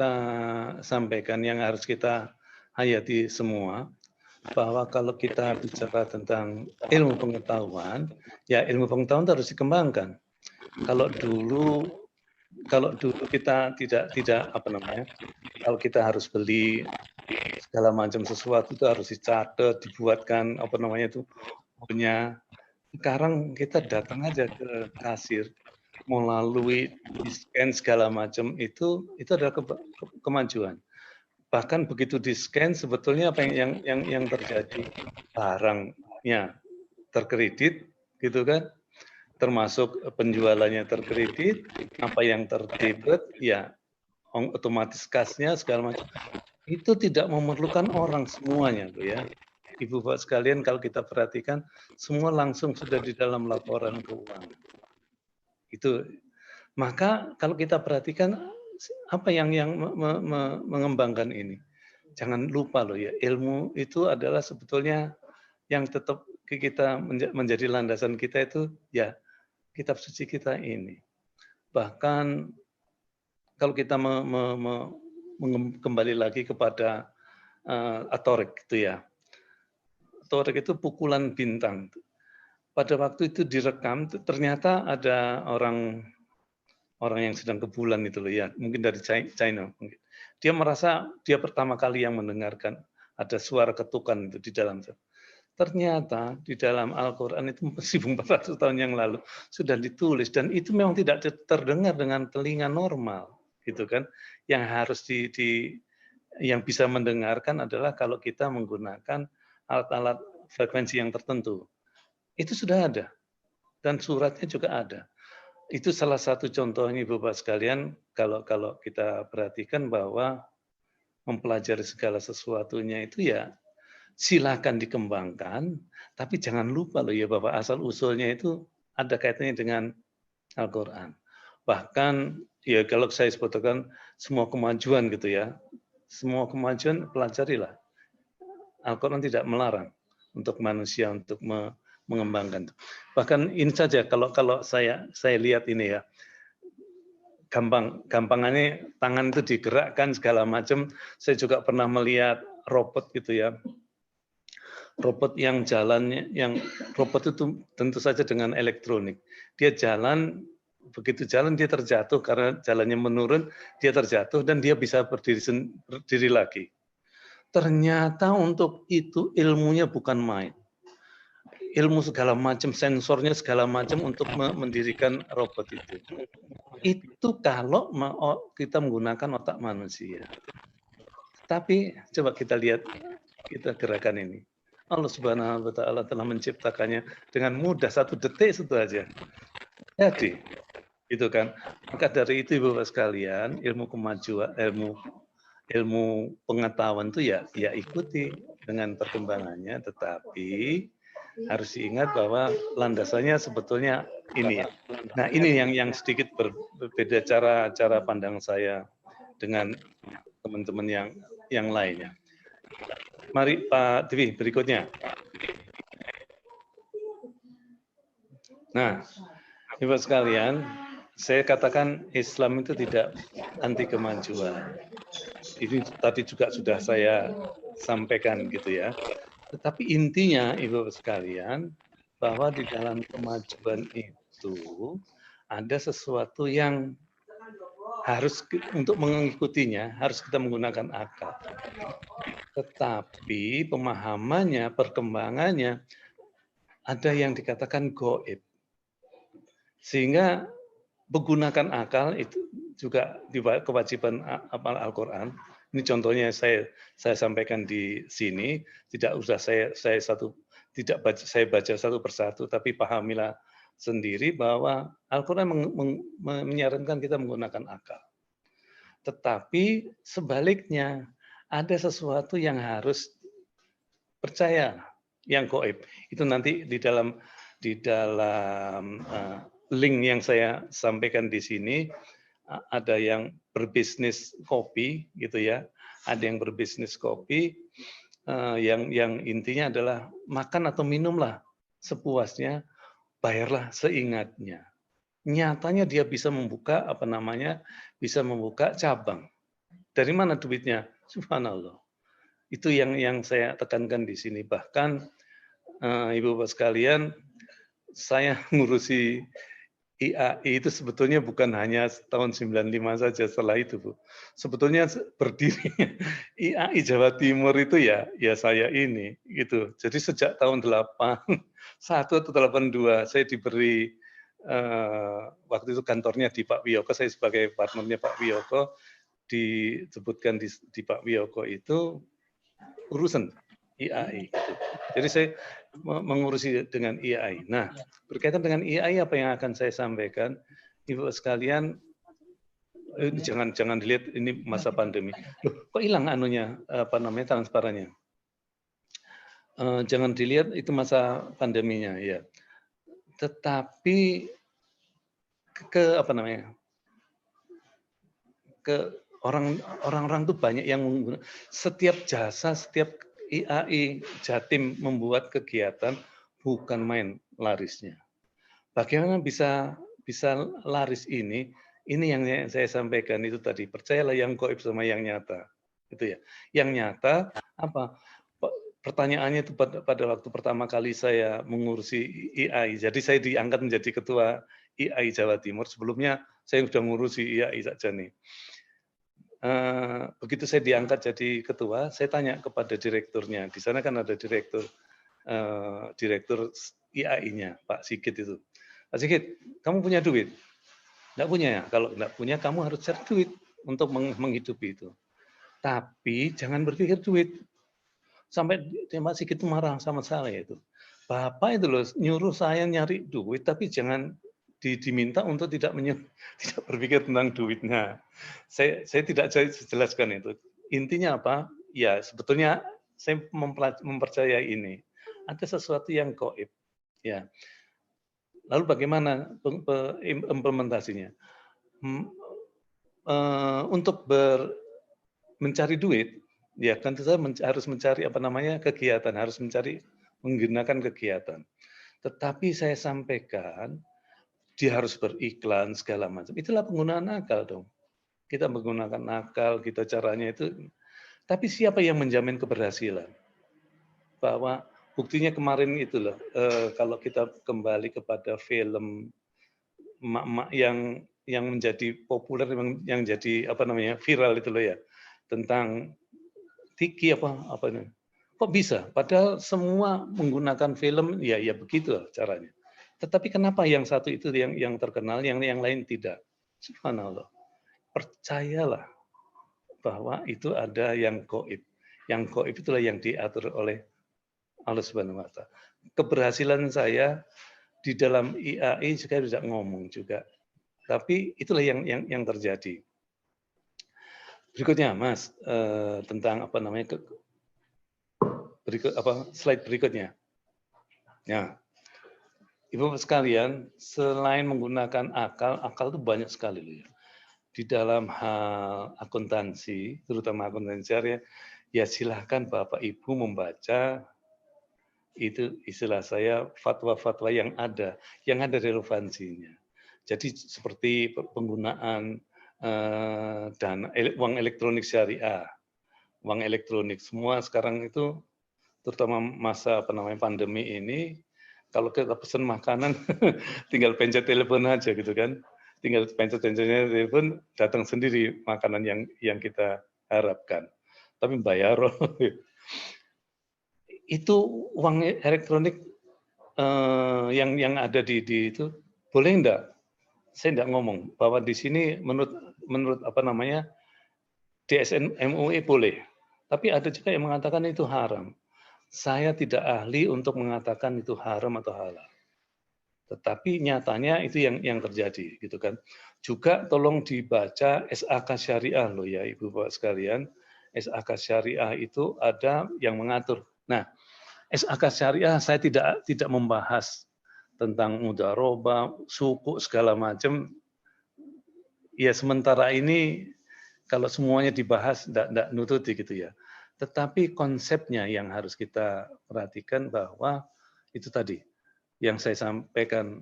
kita sampaikan, yang harus kita hayati semua, bahwa kalau kita bicara tentang ilmu pengetahuan, ya ilmu pengetahuan itu harus dikembangkan. Kalau dulu kita tidak apa namanya, kalau kita harus beli segala macam sesuatu itu harus dicatat, dibuatkan apa namanya itu punya. Sekarang kita datang aja ke kasir, melalui di-scan segala macam itu adalah kemajuan. Bahkan begitu di-scan sebetulnya apa yang terjadi, barangnya terkredit gitu kan, termasuk penjualannya terkredit, apa yang terdebit ya otomatis kasnya segala macam. Itu tidak memerlukan orang semuanya tuh ya. Ibu Bapak sekalian, kalau kita perhatikan semua langsung sudah di dalam laporan keuangan. Itu. Maka kalau kita perhatikan apa yang mengembangkan ini. Jangan lupa loh ya, ilmu itu adalah sebetulnya yang tetap kita menjadi landasan kita itu ya kitab suci kita ini. Bahkan kalau kita kembali lagi kepada Atorik itu ya. Atorik itu pukulan bintang. Pada waktu itu direkam, ternyata ada orang yang sedang ke bulan itu loh ya, mungkin dari China. Dia merasa dia pertama kali yang mendengarkan ada suara ketukan itu di dalam. Ternyata di dalam Al-Quran itu 1400 tahun yang lalu sudah ditulis, dan itu memang tidak terdengar dengan telinga normal, gitu kan? Yang harus yang bisa mendengarkan adalah kalau kita menggunakan alat-alat frekuensi yang tertentu. Itu sudah ada, dan suratnya juga ada. Itu salah satu contohnya Ibu Bapak sekalian, kalau kita perhatikan bahwa mempelajari segala sesuatunya itu ya silakan dikembangkan, tapi jangan lupa loh ya Bapak, asal-usulnya itu ada kaitannya dengan Al-Quran. Bahkan ya kalau saya sebutkan semua kemajuan gitu ya, semua kemajuan pelajarilah. Al-Quran tidak melarang untuk manusia untuk mengembangkan. Bahkan ini saja kalau saya lihat ini ya, gampangannya tangan itu digerakkan segala macam. Saya juga pernah melihat robot gitu ya, robot yang jalannya, robot itu tentu saja dengan elektronik. Dia jalan, begitu jalan dia terjatuh karena jalannya menurun, dia terjatuh dan dia bisa berdiri lagi. Ternyata untuk itu ilmunya bukan main. Ilmu segala macam, sensornya segala macam untuk mendirikan robot itu. Itu kalau kita menggunakan otak manusia. Tapi coba kita lihat, kita gerakan ini. Allah Subhanahu wa Ta'ala telah menciptakannya dengan mudah, 1 detik itu aja. Jadi, itu kan. Maka dari itu Ibu Bapak sekalian, ilmu kemajuan, ilmu pengetahuan itu ya ikuti dengan perkembangannya, tetapi harus diingat bahwa landasannya sebetulnya ini ya. Nah, ini yang sedikit berbeda cara pandang saya dengan teman-teman yang lainnya. Mari Pak Dwi berikutnya. Nah, Ibu sekalian, saya katakan Islam itu tidak anti kemajuan. Ini tadi juga sudah saya sampaikan gitu ya. Tetapi intinya Ibu sekalian, bahwa di dalam kemajuan itu ada sesuatu yang harus untuk mengikutinya harus kita menggunakan akal. Tetapi pemahamannya, perkembangannya ada yang dikatakan gaib. Sehingga menggunakan akal itu juga kewajiban Al-Quran. Ini contohnya saya sampaikan di sini, tidak usah saya baca satu persatu, tapi pahamilah sendiri bahwa Al-Quran menyarankan kita menggunakan akal. Tetapi sebaliknya ada sesuatu yang harus percaya, yang gaib. Itu nanti di dalam link yang saya sampaikan di sini, ada yang berbisnis kopi gitu ya, ada yang berbisnis kopi yang intinya adalah makan atau minumlah sepuasnya, bayarlah seingatnya. Nyatanya dia bisa membuka bisa membuka cabang. Dari mana duitnya? Subhanallah. Itu yang saya tekankan di sini. Bahkan Ibu Bapak sekalian, saya ngurusi IAI itu sebetulnya bukan hanya tahun 95 saja setelah itu, Bu. Sebetulnya berdiri IAI Jawa Timur itu ya saya ini gitu. Jadi sejak tahun 81 atau 82 saya diberi waktu itu kantornya di Pak Wiyoko, saya sebagai partnernya Pak Wiyoko disebutkan di Pak Wiyoko itu urusan IAI gitu. Jadi saya mengurusi dengan IAI. Nah, berkaitan dengan IAI apa yang akan saya sampaikan, Ibu sekalian, jangan dilihat ini masa pandemi. Loh, kok hilang anunya transparannya? Jangan dilihat itu masa pandeminya ya. Tetapi orang-orang tuh banyak yang menggunakan setiap jasa, setiap IAI Jatim membuat kegiatan bukan main larisnya. Bagaimana bisa laris ini yang saya sampaikan itu tadi, percayalah yang gaib sama yang nyata. Itu ya. Yang nyata apa? Pertanyaannya itu pada waktu pertama kali saya mengurusi IAI. Jadi saya diangkat menjadi ketua IAI Jawa Timur. Sebelumnya saya sudah mengurusi IAI saja nih. Begitu saya diangkat jadi ketua, saya tanya kepada direkturnya. Di sana kan ada direktur IAI-nya, Pak Sigit itu. Pak Sigit, kamu punya duit? Enggak punya ya? Kalau enggak punya, kamu harus cari duit untuk menghidupi itu. Tapi jangan berpikir duit. Sampai Pak Sigit itu marah sama saya itu. Bapak itu loh nyuruh saya nyari duit, tapi jangan diminta untuk tidak berpikir tentang duitnya. Saya tidak jelaskan itu. Intinya apa? Ya sebetulnya saya mempercayai ini. Ada sesuatu yang gaib. Ya. Lalu bagaimana implementasinya? Untuk mencari duit, ya tentu saja harus mencari kegiatan, harus menggunakan kegiatan. Tetapi saya sampaikan dia harus beriklan segala macam. Itulah penggunaan akal dong. Kita menggunakan akal, kita caranya itu. Tapi siapa yang menjamin keberhasilan? Bahwa buktinya kemarin itu loh, kalau kita kembali kepada film emak-emak yang menjadi populer, yang jadi viral itu loh ya, tentang Tiki apa ini? Kok bisa? Padahal semua menggunakan film, ya begitu caranya. Tetapi kenapa yang satu itu yang terkenal, yang lain tidak? Subhanallah. Percayalah bahwa itu ada yang gaib. Yang gaib itulah yang diatur oleh Allah Subhanahu wa Ta'ala. Keberhasilan saya di dalam IAI juga tidak ngomong juga. Tapi itulah yang terjadi. Berikutnya, Mas, tentang slide berikutnya. Ya, Ibu sekalian, selain menggunakan akal itu banyak sekali loh ya. Di dalam hal akuntansi, terutama akuntansi syariah, ya silahkan Bapak Ibu membaca itu istilah saya fatwa-fatwa yang ada relevansinya. Jadi seperti penggunaan dana uang elektronik syariah, uang elektronik semua sekarang itu terutama masa pandemi ini, kalau kita pesan makanan tinggal pencet telepon aja gitu kan, tinggal pencet telepon datang sendiri makanan yang kita harapkan. Tapi bayar itu uang elektronik yang ada di itu boleh enggak? Saya enggak ngomong bahwa di sini menurut DSN MUI boleh, tapi ada juga yang mengatakan itu haram. Saya tidak ahli untuk mengatakan itu haram atau halal. Tetapi nyatanya itu yang terjadi gitu kan. Juga tolong dibaca SAK syariah loh ya Ibu Bapak sekalian. SAK syariah itu ada yang mengatur. Nah, SAK syariah saya tidak membahas tentang mudharabah, suku segala macam. Ya sementara ini kalau semuanya dibahas enggak nututi gitu ya. Tetapi konsepnya yang harus kita perhatikan bahwa itu tadi yang saya sampaikan,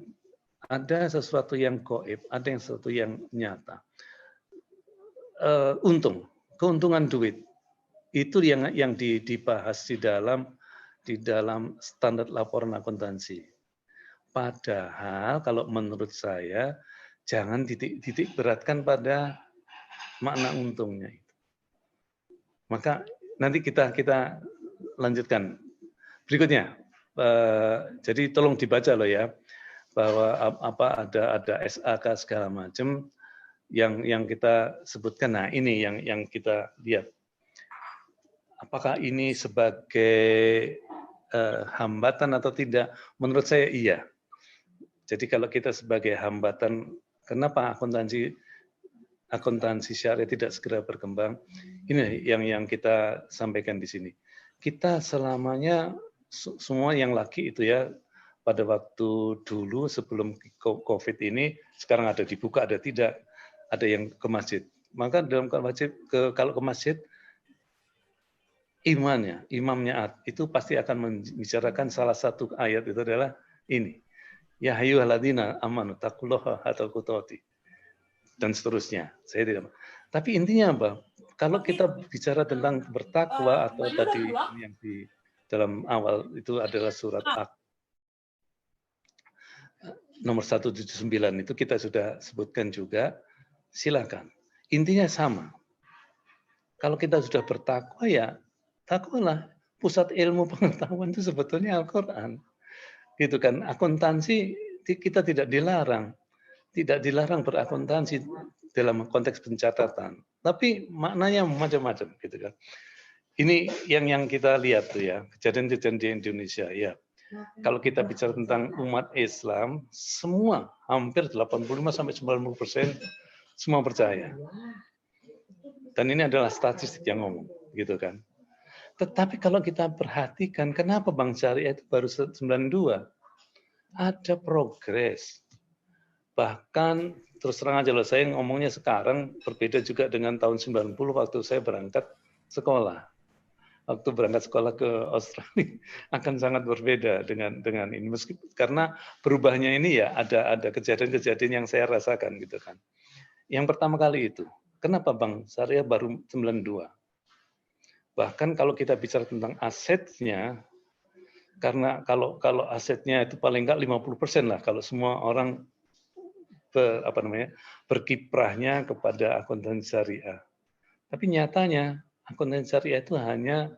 ada sesuatu yang gaib, ada yang sesuatu yang nyata. Untung keuntungan duit itu yang dibahas di dalam standar laporan akuntansi. Padahal kalau menurut saya jangan titik beratkan pada makna untungnya itu. Maka nanti kita lanjutkan berikutnya. Jadi tolong dibaca loh ya, bahwa ada SAK segala macam yang kita sebutkan. Nah ini yang kita lihat. Apakah ini sebagai hambatan atau tidak? Menurut saya iya. Jadi kalau kita sebagai hambatan, kenapa akuntansi syariah tidak segera berkembang? Ini yang kita sampaikan di sini. Kita selamanya semua yang laki itu ya, pada waktu dulu sebelum COVID ini, sekarang ada dibuka, ada tidak, ada yang ke masjid. Maka dalam kalau ke masjid, imamnya itu pasti akan membicarakan salah satu ayat itu adalah ini. Ya ayyuhalladzina amanu taqullaha haqqa tuqatih dan seterusnya. Saya tidak. Tapi intinya apa? Kalau kita bicara tentang bertakwa atau tadi yang di dalam awal itu adalah surat nomor 179 itu kita sudah sebutkan juga. Silakan. Intinya sama. Kalau kita sudah bertakwa ya takwalah. Pusat ilmu pengetahuan itu sebetulnya Al-Qur'an. Gitu kan, akuntansi kita tidak dilarang berakuntansi dalam konteks pencatatan, tapi maknanya macam-macam gitu kan. Ini yang kita lihat tuh ya, kejadian-kejadian di Indonesia ya. Kalau kita bicara tentang umat Islam, semua hampir 85-90% semua percaya. Dan ini adalah statistik yang ngomong, gitu kan. Tetapi kalau kita perhatikan, kenapa Bank Syariah itu baru 92? Ada progres. Bahkan, terus terang aja loh, saya ngomongnya sekarang berbeda juga dengan tahun 90 waktu saya berangkat sekolah. Waktu berangkat sekolah ke Australia akan sangat berbeda dengan ini. Karena berubahnya ini ya ada kejadian-kejadian yang saya rasakan gitu kan. Yang pertama kali itu, kenapa Bank Syariah baru 92? Bahkan kalau kita bicara tentang asetnya, karena kalau asetnya itu paling enggak 50% lah kalau semua orang berkiprahnya kepada akuntansi syariah. Tapi nyatanya akuntansi syariah itu hanya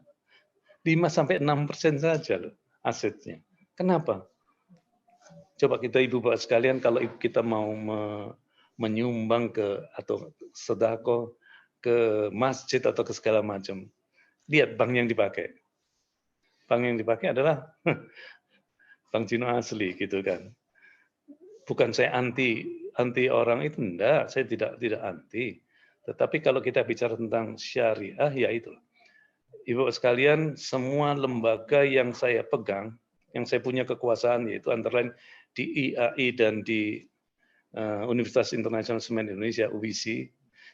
5-6% saja loh asetnya. Kenapa? Coba kita ibu bapak sekalian, kalau ibu kita mau menyumbang atau sedekah ke masjid atau ke segala macam, lihat bank yang dipakai. Bank yang dipakai adalah bank Cina asli gitu kan. Bukan saya anti orang itu, enggak, saya tidak anti. Tetapi kalau kita bicara tentang syariah, ya itu. Ibu sekalian, semua lembaga yang saya pegang, yang saya punya kekuasaan, yaitu antara lain di IAI dan di Universitas Internasional Semen Indonesia, UISI,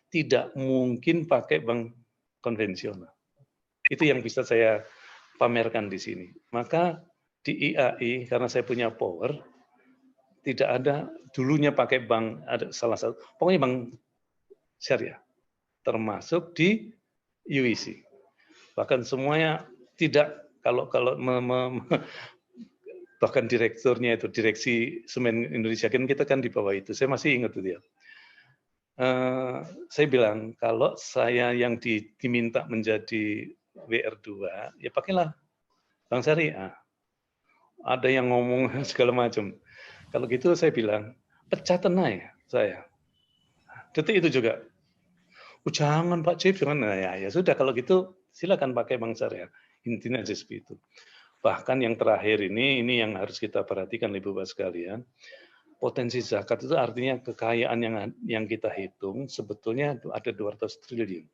tidak mungkin pakai bank konvensional. Itu yang bisa saya pamerkan di sini. Maka di IAI, karena saya punya power, tidak ada dulunya pakai bank, ada salah satu, pokoknya bank syariah, termasuk di UISI. Bahkan semuanya tidak, kalau bahkan direkturnya itu, direksi Semen Indonesia, kan kita kan di bawah itu, saya masih ingat itu dia. Saya bilang, kalau saya yang diminta menjadi WR2, ya pakailah bank syariah. Ada yang ngomong segala macam. Kalau gitu saya bilang, pecat tenai saya. Detik itu juga. Jangan Pak Chief, jangan. Nah, ya sudah, kalau gitu silakan pakai bank syariah. Intinya aja seperti itu. Bahkan yang terakhir ini yang harus kita perhatikan Ibu Bapak sekalian. Potensi zakat itu artinya kekayaan yang kita hitung sebetulnya ada 200 triliun.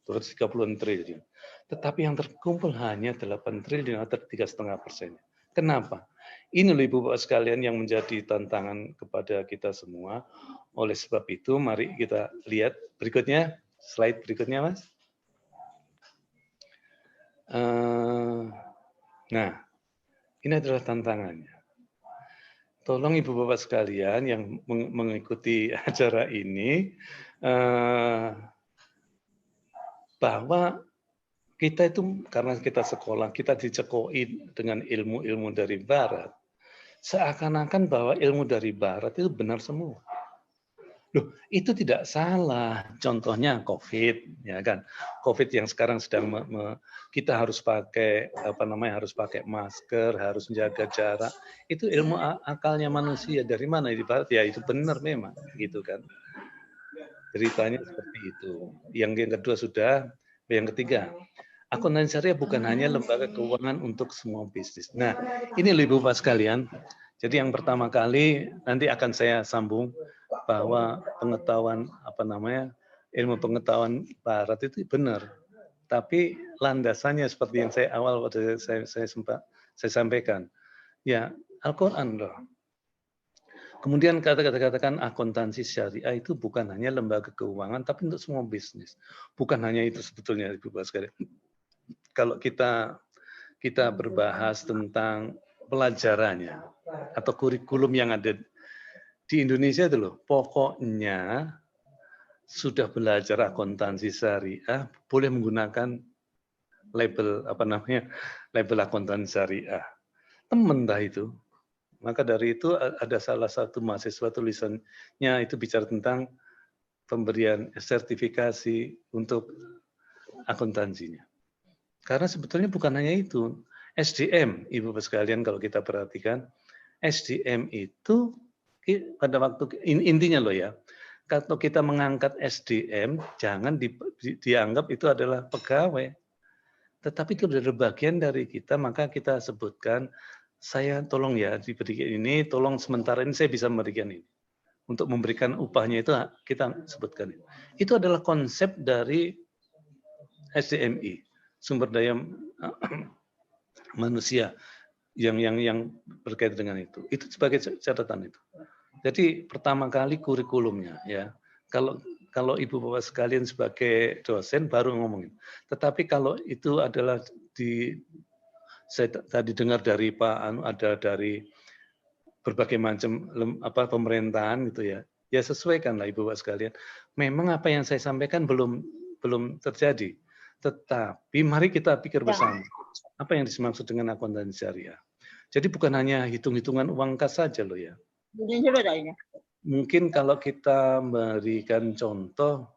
230 triliun. Tetapi yang terkumpul hanya 8 triliun atau 3,5%. Kenapa? Ini Ibu Bapak sekalian yang menjadi tantangan kepada kita semua. Oleh sebab itu, mari kita lihat berikutnya, slide berikutnya, Mas. Nah, ini adalah tantangannya. Tolong Ibu Bapak sekalian yang mengikuti acara ini, bahwa kita itu karena kita sekolah, kita dicekoki dengan ilmu-ilmu dari Barat, seakan-akan bahwa ilmu dari Barat itu benar semua. Loh, itu tidak salah. Contohnya COVID, ya kan? COVID yang sekarang sedang kita harus pakai harus pakai masker, harus menjaga jarak. Itu ilmu akalnya manusia dari mana di Barat? Ya itu benar memang, gitu kan? Ceritanya seperti itu. Yang kedua sudah, yang ketiga, akuntansi syariah bukan hanya lembaga keuangan untuk semua bisnis. Nah, ini Ibu Bapak sekalian. Jadi yang pertama kali nanti akan saya sambung bahwa pengetahuan ilmu pengetahuan Barat itu benar. Tapi landasannya seperti yang saya awal waktu saya sampaikan. Ya, Al-Qur'an loh. Kemudian katakan akuntansi syariah itu bukan hanya lembaga keuangan, tapi untuk semua bisnis. Bukan hanya itu sebetulnya, Ibu Bapak sekalian. Kalau kita berbahas tentang pelajarannya atau kurikulum yang ada di Indonesia itu loh, pokoknya sudah belajar akuntansi syariah boleh menggunakan label label akuntansi syariah. Temen dah itu. Maka dari itu ada salah satu mahasiswa tulisannya itu bicara tentang pemberian sertifikasi untuk akuntansinya. Karena sebetulnya bukan hanya itu. SDM, Ibu Bapak sekalian kalau kita perhatikan, SDM itu pada waktu intinya loh ya, kalau kita mengangkat SDM, jangan dianggap itu adalah pegawai. Tetapi itu adalah bagian dari kita, maka kita sebutkan, saya tolong ya diberikan ini, tolong sementara ini saya bisa memberikan ini. Untuk memberikan upahnya itu kita sebutkan. Itu adalah konsep dari SDMI, sumber daya manusia yang berkaitan dengan itu. Itu sebagai catatan itu. Jadi pertama kali kurikulumnya ya. Kalau Ibu Bapak sekalian sebagai dosen baru ngomongin. Tetapi kalau itu adalah saya tadi dengar dari Pak ada dari berbagai macam pemerintahan gitu ya. Ya sesuaikanlah Ibu Bapak sekalian. Memang apa yang saya sampaikan belum terjadi. Tetapi mari kita pikir bersama. Apa yang dimaksud dengan akuntansi syariah? Jadi bukan hanya hitung-hitungan uang kas saja loh ya. Mungkin kalau kita memberikan contoh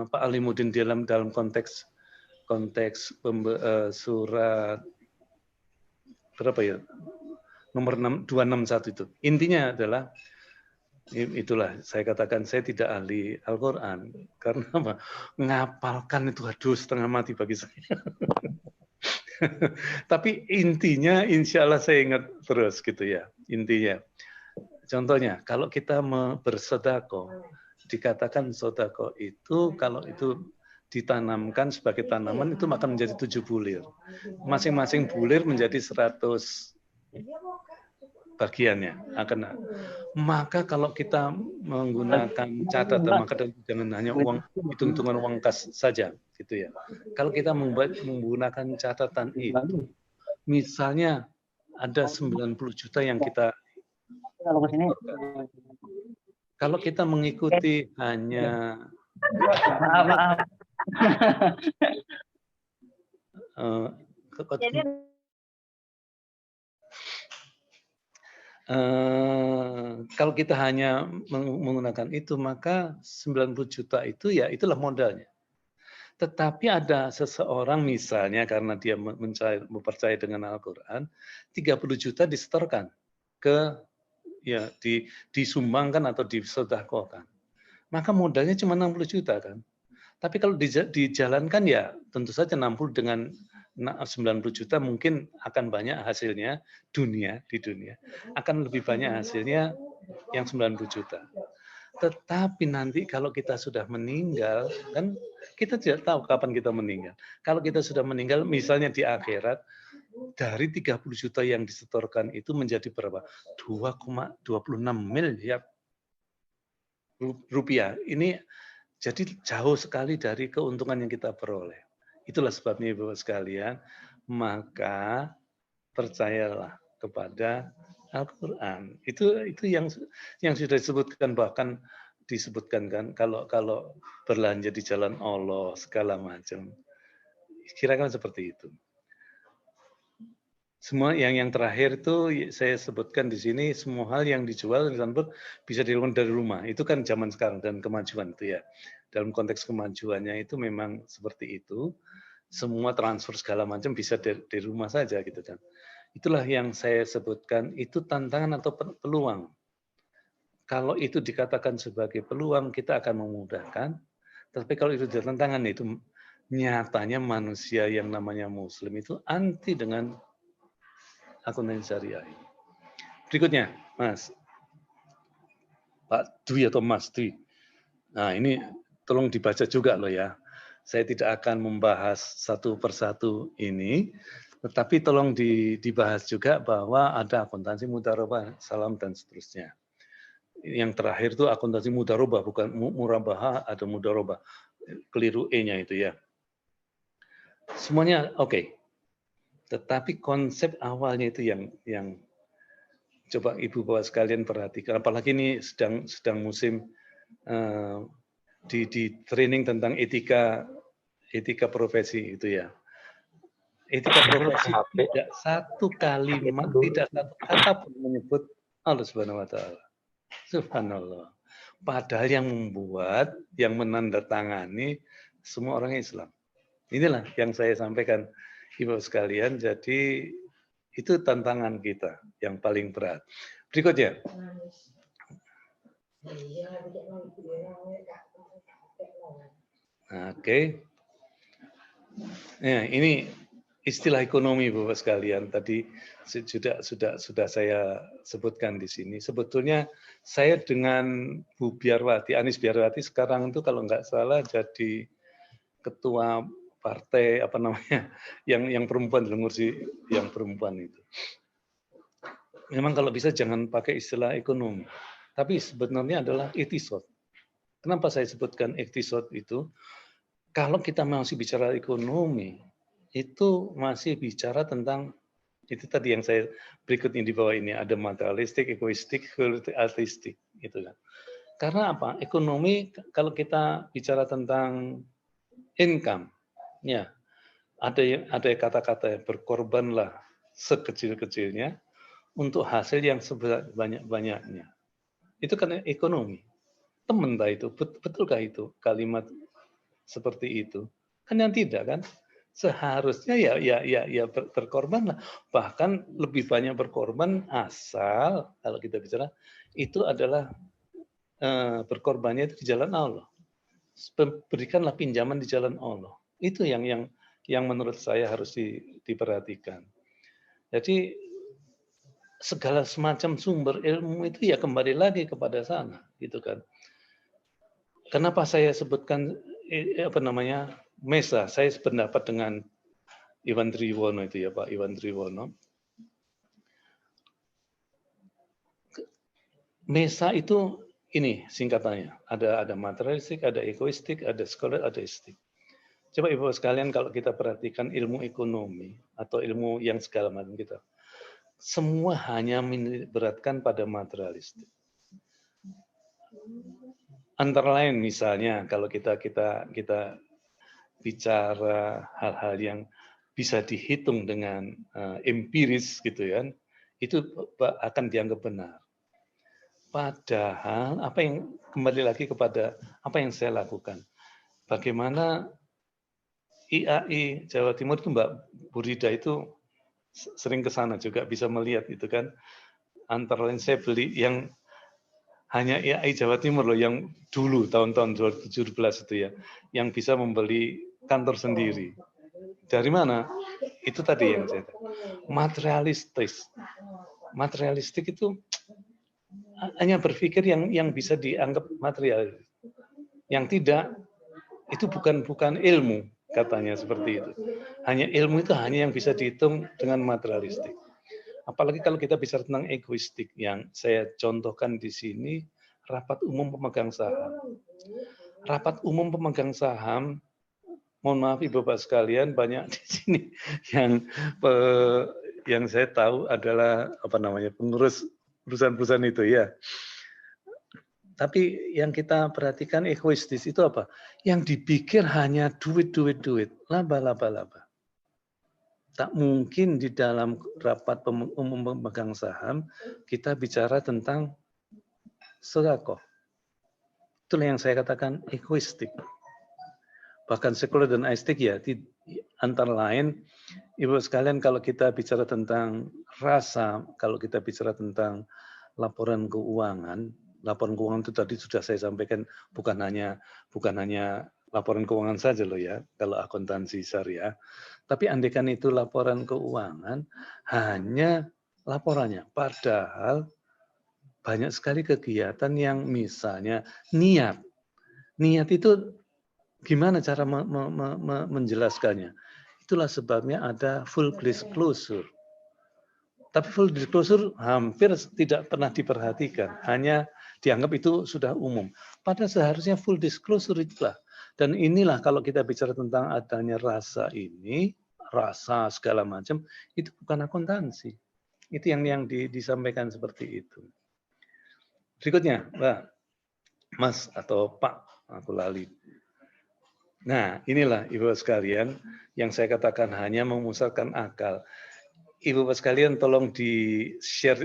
Pak Alimuddin dalam konteks surat berapa ya? Nomor 261 itu. Intinya adalah itulah saya katakan saya tidak ahli Al-Qur'an karena apa? Ngapalkan itu aduh setengah mati bagi saya. Tapi intinya insya Allah saya ingat terus gitu ya. Intinya. Contohnya, kalau kita bersodako, dikatakan sodako itu kalau itu ditanamkan sebagai tanaman itu akan menjadi 7 bulir. Masing-masing bulir menjadi 100 bagiannya. Maka kalau kita menggunakan catatan, maka jangan hanya hitung-hitungan uang kas saja, gitu ya. Kalau kita menggunakan catatan itu, misalnya ada 90 juta yang kita kalau kita mengikuti hanya kalau kita hanya menggunakan itu, maka 90 juta itu ya itulah modalnya. Tetapi ada seseorang misalnya karena dia mempercayai dengan Al-Quran, 30 juta disetorkan ke ya disumbangkan atau disedekahkan. Maka modalnya cuma 60 juta kan. Tapi kalau dijalankan ya tentu saja 60 dengan 90 juta mungkin akan banyak hasilnya di dunia akan lebih banyak hasilnya yang 90 juta. Tetapi nanti kalau kita sudah meninggal, kan kita tidak tahu kapan kita meninggal. Kalau kita sudah meninggal, misalnya di akhirat, dari 30 juta yang disetorkan itu menjadi berapa? 2,26 miliar rupiah. Ini jadi jauh sekali dari keuntungan yang kita peroleh. Itulah sebabnya Ibu sekalian, maka percayalah kepada Al-Quran. Itu yang sudah disebutkan bahkan disebutkan kan kalau berlanjut di jalan Allah segala macam. Kira-kira seperti itu. Semua yang terakhir itu saya sebutkan di sini, semua hal yang dijual di Sanpur bisa dilakukan dari rumah. Itu kan zaman sekarang dan kemajuan itu ya. Dalam konteks kemajuannya itu memang seperti itu. Semua transfer segala macam bisa di rumah saja gitu kan. Itulah yang saya sebutkan, itu tantangan atau peluang. Kalau itu dikatakan sebagai peluang, kita akan memudahkan. Tapi kalau itu tantangan, itu nyatanya manusia yang namanya Muslim itu anti dengan akuntansi syariah. Berikutnya, Mas. Pak Dwi atau Mas Dwi. Nah, ini tolong dibaca juga loh ya. Saya tidak akan membahas satu persatu ini, tetapi tolong dibahas juga bahwa ada akuntansi mudharabah, salam, dan seterusnya. Yang terakhir itu akuntansi mudharabah, bukan murabahah, ada mudharabah. Keliru E-nya itu ya. Semuanya oke. Tetapi konsep awalnya itu yang coba Ibu Bapak sekalian perhatikan. Apalagi ini sedang musim di training tentang etika profesi itu ya. Etika profesi tidak satu kalimat, tidak satu kata pun menyebut Allah Subhanahu wa taala. Subhanallah. Padahal yang membuat, yang menandatangani semua orang Islam. Inilah yang saya sampaikan Ibu sekalian. Jadi itu tantangan kita yang paling berat. Berikutnya. Oke. Nah, ini istilah ekonomi Bapak sekalian tadi sudah saya sebutkan di sini. Sebetulnya saya dengan Bu Biarwati, Anies Biarwati sekarang itu kalau nggak salah jadi ketua partai apa namanya yang perempuan dalam kursi yang perempuan itu. Memang kalau bisa jangan pakai istilah ekonomi, tapi sebenarnya adalah iktisad. Kenapa saya sebutkan iktisad itu? Kalau kita masih bicara ekonomi, itu masih bicara tentang itu tadi yang saya berikut ini di bawah ini ada materialistik, egoistik, artistik, gitu kan. Karena apa? Ekonomi kalau kita bicara tentang income, ya ada kata-kata berkorbanlah sekecil-kecilnya untuk hasil yang sebanyak-banyaknya. Itu kan ekonomi. Teman itu, betulkah itu kalimat seperti itu? Kan yang tidak kan? Seharusnya ya berkorbanlah. Bahkan lebih banyak berkorban asal kalau kita bicara itu adalah berkorbannya itu di jalan Allah. Berikanlah pinjaman di jalan Allah. Itu yang menurut saya harus diperhatikan. Jadi segala semacam sumber ilmu itu ya kembali lagi kepada sana, gitu kan. Kenapa saya sebutkan MESA? Saya sependapat dengan Iwan Triwono itu ya Pak Iwan Triwono. MESA itu ini singkatannya. Ada materialistik, ada egoistik, ada scholar, ada istik. Coba Ibu sekalian kalau kita perhatikan ilmu ekonomi atau ilmu yang segala macam kita, semua hanya menitikberatkan pada materialistik. Antara lain misalnya kalau kita bicara hal-hal yang bisa dihitung dengan empiris gitu kan, itu akan dianggap benar. Padahal apa yang kembali lagi kepada apa yang saya lakukan. Bagaimana IAI Jawa Timur itu Mbak Burida itu sering ke sana juga bisa melihat itu kan. Antara lain saya beli yang hanya IAI Jawa Timur loh yang dulu tahun-tahun 2017 itu ya, yang bisa membeli kantor sendiri. Dari mana? Itu tadi yang saya materialistik itu hanya berpikir yang bisa dianggap material. Yang tidak itu bukan ilmu katanya seperti itu. Hanya ilmu itu hanya yang bisa dihitung dengan materialistik. Apalagi kalau kita bicara tentang egoistik yang saya contohkan di sini, rapat umum pemegang saham. Rapat umum pemegang saham, mohon maaf Ibu Bapak sekalian, banyak di sini yang saya tahu adalah pengurus perusahaan-perusahaan itu ya. Tapi yang kita perhatikan egoistis itu apa? Yang dipikir hanya duit, duit, duit, laba, laba, laba. Tak mungkin di dalam rapat umum pemegang saham kita bicara tentang sedekah. Itulah yang saya katakan egoistik. Bahkan sekuler dan aistik ya, antara lain, Ibu sekalian kalau kita bicara tentang rasa, kalau kita bicara tentang laporan keuangan itu tadi sudah saya sampaikan bukan hanya laporan keuangan saja loh ya, kalau akuntansi syariah. Tapi andaikan itu laporan keuangan, hanya laporannya. Padahal banyak sekali kegiatan yang misalnya niat. Niat itu gimana cara menjelaskannya? Itulah sebabnya ada full disclosure. Tapi full disclosure hampir tidak pernah diperhatikan, hanya dianggap itu sudah umum. Padahal seharusnya full disclosure itulah. Dan inilah kalau kita bicara tentang adanya rasa ini, rasa segala macam, itu bukan akuntansi. Itu yang disampaikan seperti itu. Berikutnya, Mbak, Mas atau Pak, aku lali. Nah, inilah Ibu sekalian yang saya katakan hanya memusatkan akal. Ibu Bapak sekalian tolong di-share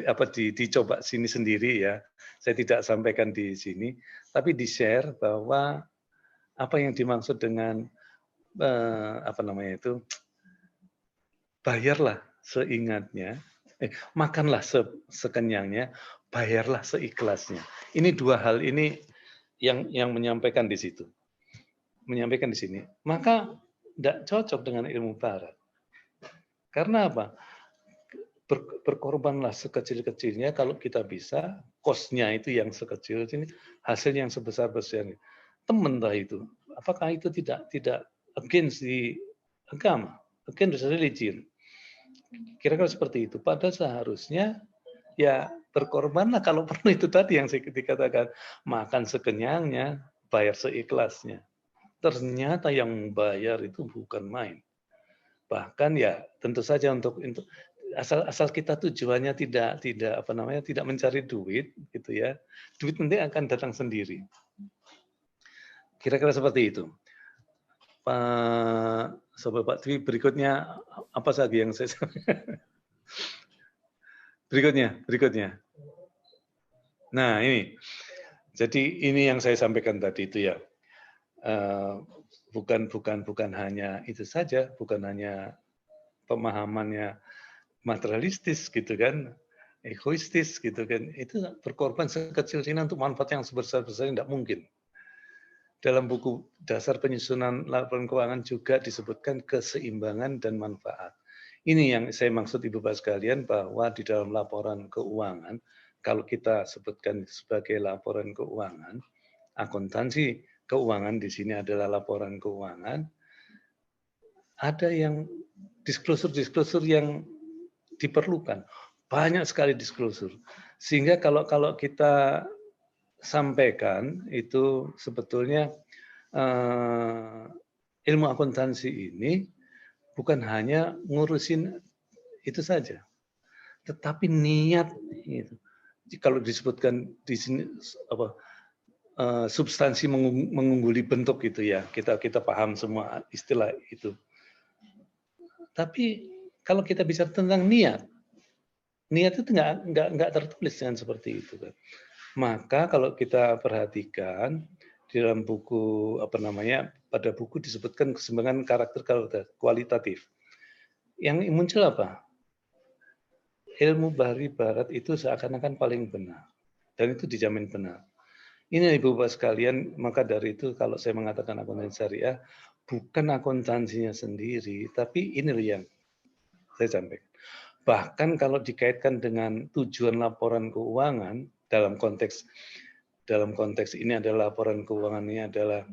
dicoba sini sendiri ya. Saya tidak sampaikan di sini, tapi di-share bahwa apa yang dimaksud dengan bayarlah seingatnya, makanlah sekenyangnya, bayarlah seikhlasnya. Ini dua hal ini yang menyampaikan di situ. Menyampaikan di sini. Maka tidak cocok dengan ilmu barat. Karena apa? Berkorbanlah sekecil-kecilnya kalau kita bisa, cost-nya itu yang sekecil ini, hasil yang sebesar-besarnya. Teman itu. Apakah itu tidak against the agama, against religion? Kira-kira seperti itu. Padahal seharusnya ya berkorbanlah kalau perlu itu tadi yang saya dikatakan, makan sekenyangnya, bayar seikhlasnya. Ternyata yang membayar itu bukan main. Bahkan ya tentu saja untuk asal kita tujuannya tidak mencari duit gitu ya. Duit nanti akan datang sendiri. Kira-kira seperti itu. Pak Dwi, berikutnya apa lagi yang saya berikutnya. Nah, ini. Jadi ini yang saya sampaikan tadi itu ya. Bukan hanya itu saja, bukan hanya pemahamannya materialistis gitu kan, egoistis gitu kan, itu berkorban sekecil-kecilnya untuk manfaat yang sebesar-besarnya tidak mungkin. Dalam buku dasar penyusunan laporan keuangan juga disebutkan keseimbangan dan manfaat. Ini yang saya maksud Ibu Bapak sekalian, bahwa di dalam laporan keuangan, kalau kita sebutkan sebagai laporan keuangan, akuntansi keuangan di sini adalah laporan keuangan, ada yang disclosure yang diperlukan. Banyak sekali disclosure. Sehingga kalau kita sampaikan itu sebetulnya ilmu akuntansi ini bukan hanya ngurusin itu saja, tetapi niat itu. Kalau disebutkan di sini substansi mengungguli bentuk gitu ya, kita paham semua istilah itu. Tapi kalau kita bicara tentang niat itu nggak tertulis dengan seperti itu kan. Maka kalau kita perhatikan di dalam buku pada buku disebutkan keseimbangan karakter kualitatif. Yang muncul apa? Ilmu barat itu seakan-akan paling benar, dan itu dijamin benar. Ini Ibu Bapak sekalian, maka dari itu kalau saya mengatakan akuntansi syariah, bukan akuntansinya sendiri, tapi ini yang saya sampaikan. Bahkan kalau dikaitkan dengan tujuan laporan keuangan dalam konteks ini adalah laporan keuangan ini adalah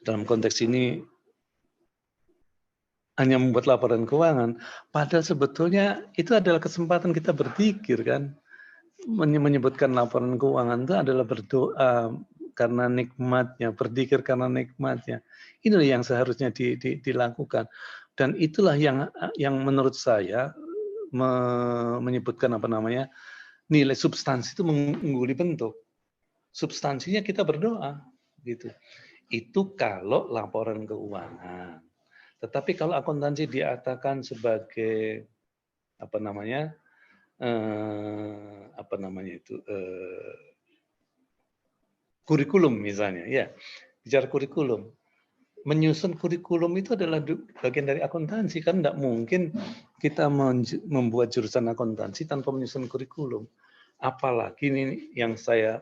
dalam konteks ini hanya membuat laporan keuangan, padahal sebetulnya itu adalah kesempatan kita berpikir kan. Menyebutkan laporan keuangan itu adalah berdoa karena nikmatnya, berzikir karena nikmatnya. Inilah yang seharusnya dilakukan. Dan itulah yang menurut saya menyebutkan nilai substansi itu mengungguli bentuk. Substansinya kita berdoa, gitu. Itu kalau laporan keuangan. Tetapi kalau akuntansi diartikan sebagai apa namanya kurikulum misalnya, ya bicara kurikulum. Menyusun kurikulum itu adalah bagian dari akuntansi, kan tidak mungkin kita membuat jurusan akuntansi tanpa menyusun kurikulum. Apalagi ini yang saya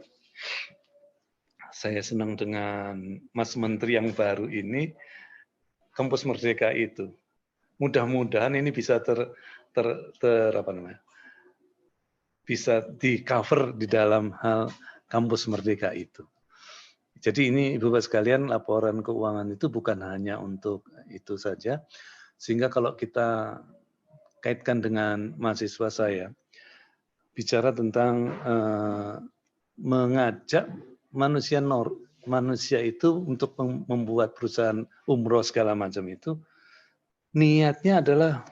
senang dengan Mas Menteri yang baru ini, Kampus Merdeka itu. Mudah-mudahan ini bisa bisa di cover di dalam hal Kampus Merdeka itu. Jadi ini Ibu Bapak sekalian, laporan keuangan itu bukan hanya untuk itu saja, sehingga kalau kita kaitkan dengan mahasiswa saya, bicara tentang mengajak manusia itu untuk membuat perusahaan umroh segala macam itu, niatnya adalah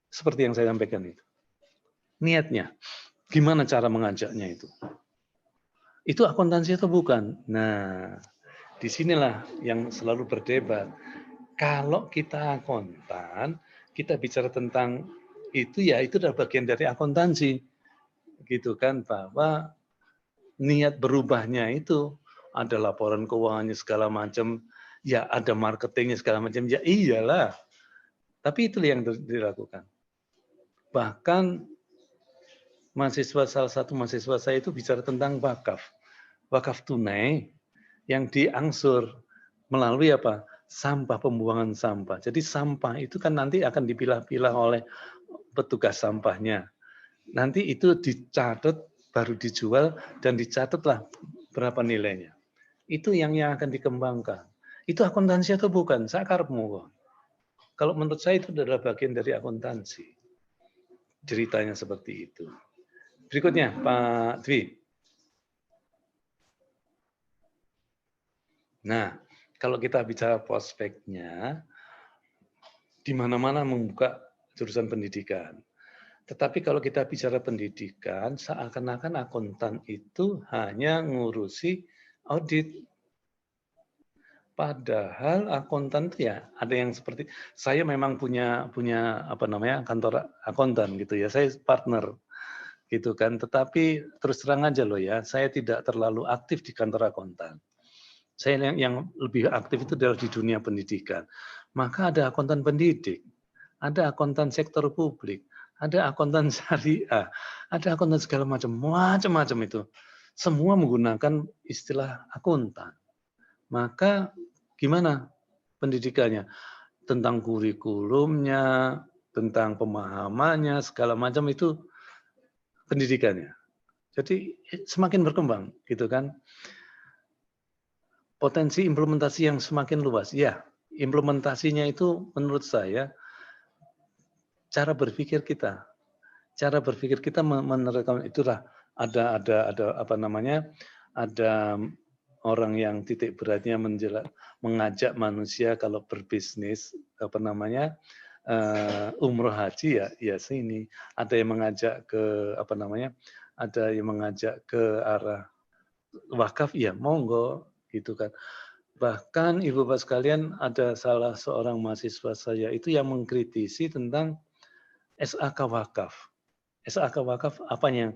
seperti yang saya sampaikan itu. Niatnya, gimana cara mengajaknya itu? Itu akuntansi atau bukan? Nah, disinilah yang selalu berdebat. Kalau kita akuntan, kita bicara tentang itu ya itu adalah bagian dari akuntansi, gitu kan, bahwa niat berubahnya itu ada laporan keuangannya segala macam, ya ada marketingnya segala macam, ya iyalah. Tapi itu yang dilakukan. Bahkan salah satu mahasiswa saya itu bicara tentang wakaf tunai yang diangsur melalui apa? Sampah, pembuangan sampah. Jadi sampah itu kan nanti akan dipilah-pilah oleh petugas sampahnya. Nanti itu dicatat, baru dijual, dan dicatatlah berapa nilainya. Itu yang akan dikembangkan. Itu akuntansi atau bukan? Saya karepmu. Kalau menurut saya itu adalah bagian dari akuntansi. Ceritanya seperti itu. Berikutnya, Pak Dwi. Nah, kalau kita bicara prospeknya, di mana-mana membuka jurusan pendidikan. Tetapi kalau kita bicara pendidikan, seakan-akan akuntan itu hanya ngurusi audit. Padahal akuntan itu ya ada yang seperti saya memang punya apa namanya kantor akuntan gitu ya. Saya partner gitu kan. Tetapi terus terang aja loh ya, saya tidak terlalu aktif di kantor akuntan. Saya yang lebih aktif itu adalah di dunia pendidikan. Maka ada akuntan pendidik, ada akuntan sektor publik, ada akuntan syariah, ada akuntan segala macam itu. Semua menggunakan istilah akuntan. Maka gimana pendidikannya? Tentang kurikulumnya, tentang pemahamannya, segala macam itu pendidikannya. Jadi semakin berkembang, gitu kan? Potensi implementasi yang semakin luas. Ya, implementasinya itu menurut saya cara berpikir kita. Cara berpikir kita menerapkan itulah ada apa namanya? Ada orang yang titik beratnya mengajak manusia kalau berbisnis apa namanya? Umroh haji ya sini. Ada yang mengajak ke apa namanya? Ada yang mengajak ke arah wakaf ya monggo gitu kan. Bahkan Ibu Bapak sekalian ada salah seorang mahasiswa saya itu yang mengkritisi tentang SAK wakaf. SAK wakaf apanya?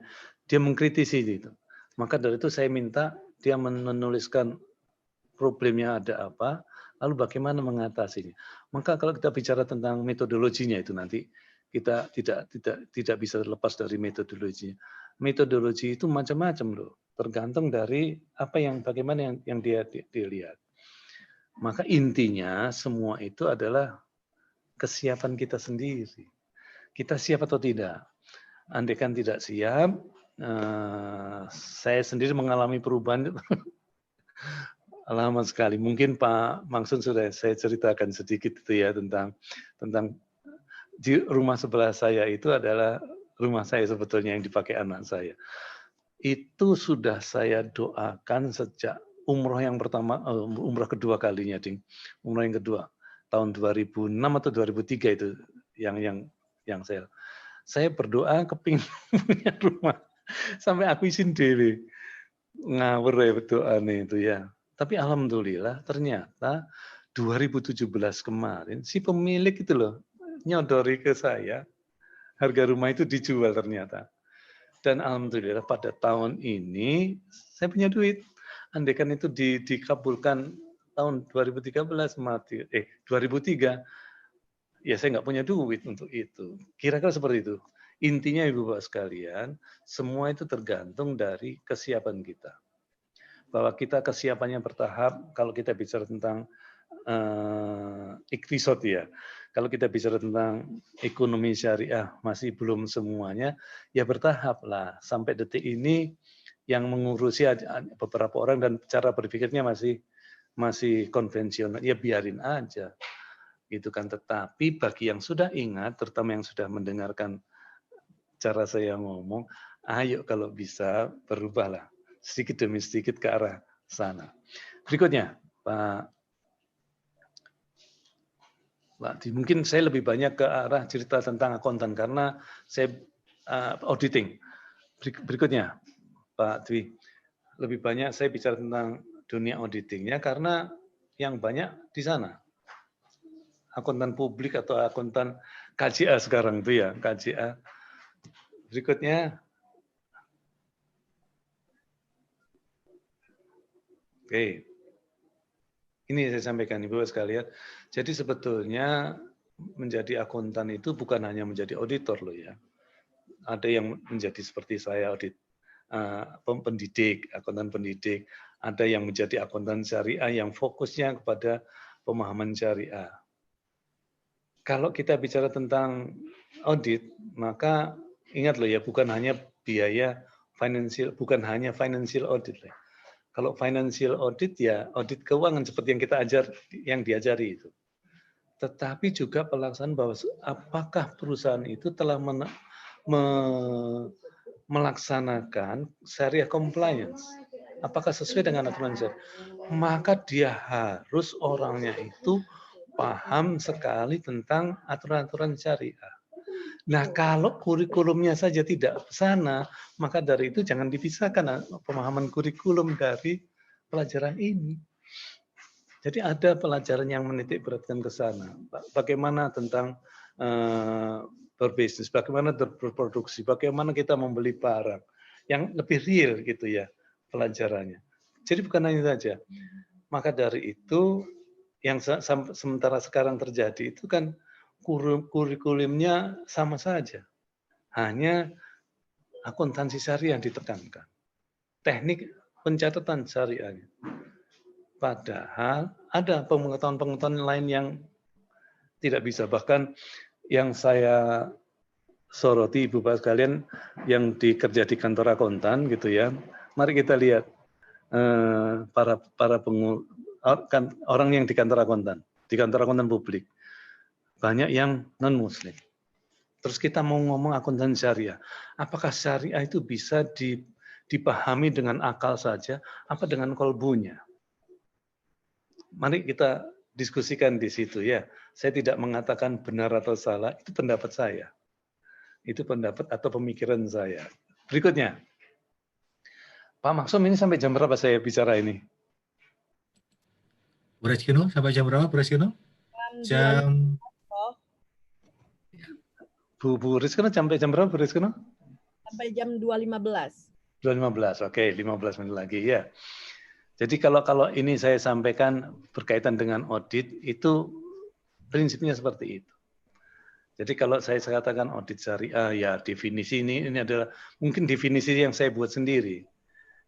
Dia mengkritisi itu. Maka dari itu saya minta dia menuliskan problemnya ada apa, lalu bagaimana mengatasinya. Maka kalau kita bicara tentang metodologinya itu nanti kita tidak bisa lepas dari metodologinya. Metodologi itu macam-macam loh, tergantung dari apa yang bagaimana yang dia lihat. Maka intinya semua itu adalah kesiapan kita sendiri. Kita siap atau tidak? Andaikan tidak siap, saya sendiri mengalami perubahan lama sekali. Mungkin Pak Mangsun sudah saya ceritakan sedikit itu ya tentang di rumah sebelah saya itu adalah rumah saya sebetulnya yang dipakai anak saya. Itu sudah saya doakan sejak umroh yang pertama, umroh kedua kalinya, Ding. Umroh yang kedua tahun 2006 atau 2003 itu yang saya berdoa kepingin punya rumah. Sampai aku izin dewe. Ngawur ya betul aneh itu ya. Tapi alhamdulillah ternyata 2017 kemarin si pemilik itu loh nyodori ke saya harga rumah itu dijual ternyata. Dan alhamdulillah pada tahun ini saya punya duit. Andaikan itu dikabulkan tahun 2013 mati 2003 ya saya nggak punya duit untuk itu. Kira-kira seperti itu. Intinya Ibu Bapak sekalian, semua itu tergantung dari kesiapan kita. Bahwa kita kesiapannya bertahap, kalau kita bicara tentang iktisad ya, kalau kita bicara tentang ekonomi syariah masih belum semuanya, ya bertahap lah. Sampai detik ini yang mengurusi beberapa orang dan cara berpikirnya masih konvensional, ya biarin aja. Gitu kan. Tetapi bagi yang sudah ingat, terutama yang sudah mendengarkan cara saya ngomong, ayo kalau bisa berubahlah sedikit demi sedikit ke arah sana. Berikutnya, Pak mungkin saya lebih banyak ke arah cerita tentang akuntan karena saya auditing. Berikutnya, Pak Dwi, lebih banyak saya bicara tentang dunia auditingnya karena yang banyak di sana. Akuntan publik atau akuntan KJA sekarang itu ya, KJA. Berikutnya, oke. Ini saya sampaikan Ibu sekalian. Jadi sebetulnya menjadi akuntan itu bukan hanya menjadi auditor loh ya. Ada yang menjadi seperti saya audit pendidik, akuntan pendidik. Ada yang menjadi akuntan syariah yang fokusnya kepada pemahaman syariah. Kalau kita bicara tentang audit, maka ingat loh ya, bukan hanya biaya financial, bukan hanya financial audit loh. Kalau financial audit ya audit keuangan seperti yang kita yang diajari itu. Tetapi juga pelaksanaan bahwa apakah perusahaan itu telah melaksanakan syariah compliance. Apakah sesuai dengan aturan syariah? Maka dia harus orangnya itu paham sekali tentang aturan-aturan syariah. Nah, kalau kurikulumnya saja tidak ke sana, maka dari itu jangan dipisahkan pemahaman kurikulum dari pelajaran ini. Jadi ada pelajaran yang menitik beratkan ke sana. Bagaimana tentang berbisnis, bagaimana berproduksi, bagaimana kita membeli barang yang lebih real gitu ya pelajarannya. Jadi bukan hanya saja. Maka dari itu yang sementara sekarang terjadi itu kan kurikulumnya sama saja. Hanya akuntansi syariah yang ditekankan. Teknik pencatatan syariahnya. Padahal ada pengetahuan-pengetahuan lain yang tidak bisa. Bahkan yang saya soroti Ibu Bapak sekalian yang dikerja di kantor akuntan gitu ya. Mari kita lihat para orang yang di kantor akuntan publik. Banyak yang non-muslim. Terus kita mau ngomong akuntan syariah. Apakah syariah itu bisa dipahami dengan akal saja, apa dengan kolbunya? Mari kita diskusikan di situ ya. Saya tidak mengatakan benar atau salah, itu pendapat saya. Itu pendapat atau pemikiran saya. Berikutnya. Pak Maksum, ini sampai jam berapa saya bicara ini? Bu Rezkino, sampai jam berapa Bu Rezkino? Jam... Bu Rizkino sampai jam berapa Bu Rizkino? Sampai jam 2.15. 2.15, oke, 15 menit lagi ya. Jadi kalau ini saya sampaikan berkaitan dengan audit, itu prinsipnya seperti itu. Jadi kalau saya katakan audit syariah, ya definisi ini adalah mungkin definisi yang saya buat sendiri.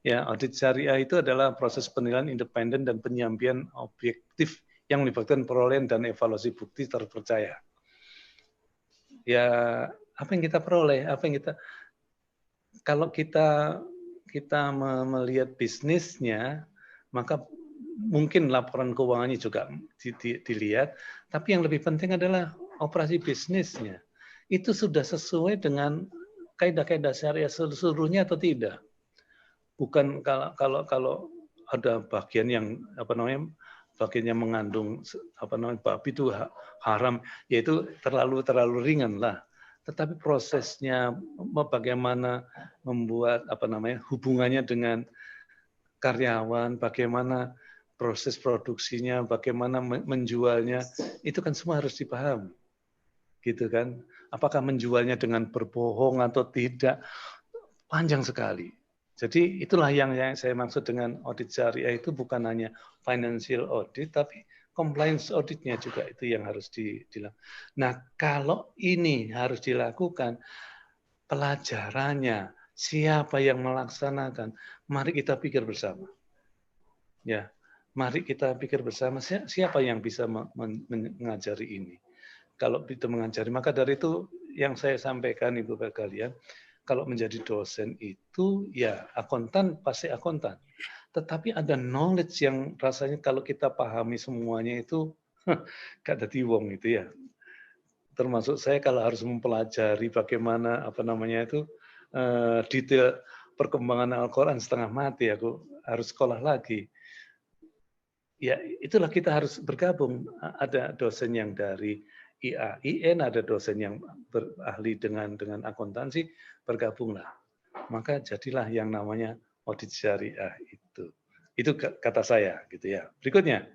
Ya, audit syariah itu adalah proses penilaian independen dan penyampaian objektif yang melibatkan perolehan dan evaluasi bukti terpercaya. Ya, apa yang kita peroleh, kalau kita melihat bisnisnya, maka mungkin laporan keuangannya juga dilihat, tapi yang lebih penting adalah operasi bisnisnya. Itu sudah sesuai dengan kaidah-kaidah syariah seluruhnya atau tidak? Bukan kalau ada bagian yang bagian yang mengandung babi itu haram, yaitu terlalu ringan lah. tetapi prosesnya bagaimana membuat hubungannya dengan karyawan, bagaimana proses produksinya, bagaimana menjualnya, itu kan semua harus dipahami. Gitu kan? Apakah menjualnya dengan berbohong atau tidak? Panjang sekali. Jadi itulah yang saya maksud dengan audit syariah itu bukan hanya financial audit, tapi compliance auditnya juga itu yang harus dilakukan. Nah, kalau ini harus dilakukan, pelajarannya, siapa yang melaksanakan, mari kita pikir bersama. Ya, mari kita pikir bersama siapa yang bisa mengajari ini. Kalau itu mengajari, maka dari itu yang saya sampaikan Ibu Bapak kalian, kalau menjadi dosen itu ya akuntan pasti akuntan. Tetapi ada knowledge yang rasanya kalau kita pahami semuanya itu gak ada wong itu ya. Termasuk saya kalau harus mempelajari bagaimana detail perkembangan Al-Quran setengah mati, aku harus sekolah lagi. Ya itulah kita harus bergabung. Ada dosen yang dari IAIN, ada dosen yang berahli dengan akuntansi, bergabunglah. Maka jadilah yang namanya audit syariah itu. Itu kata saya gitu ya. Berikutnya.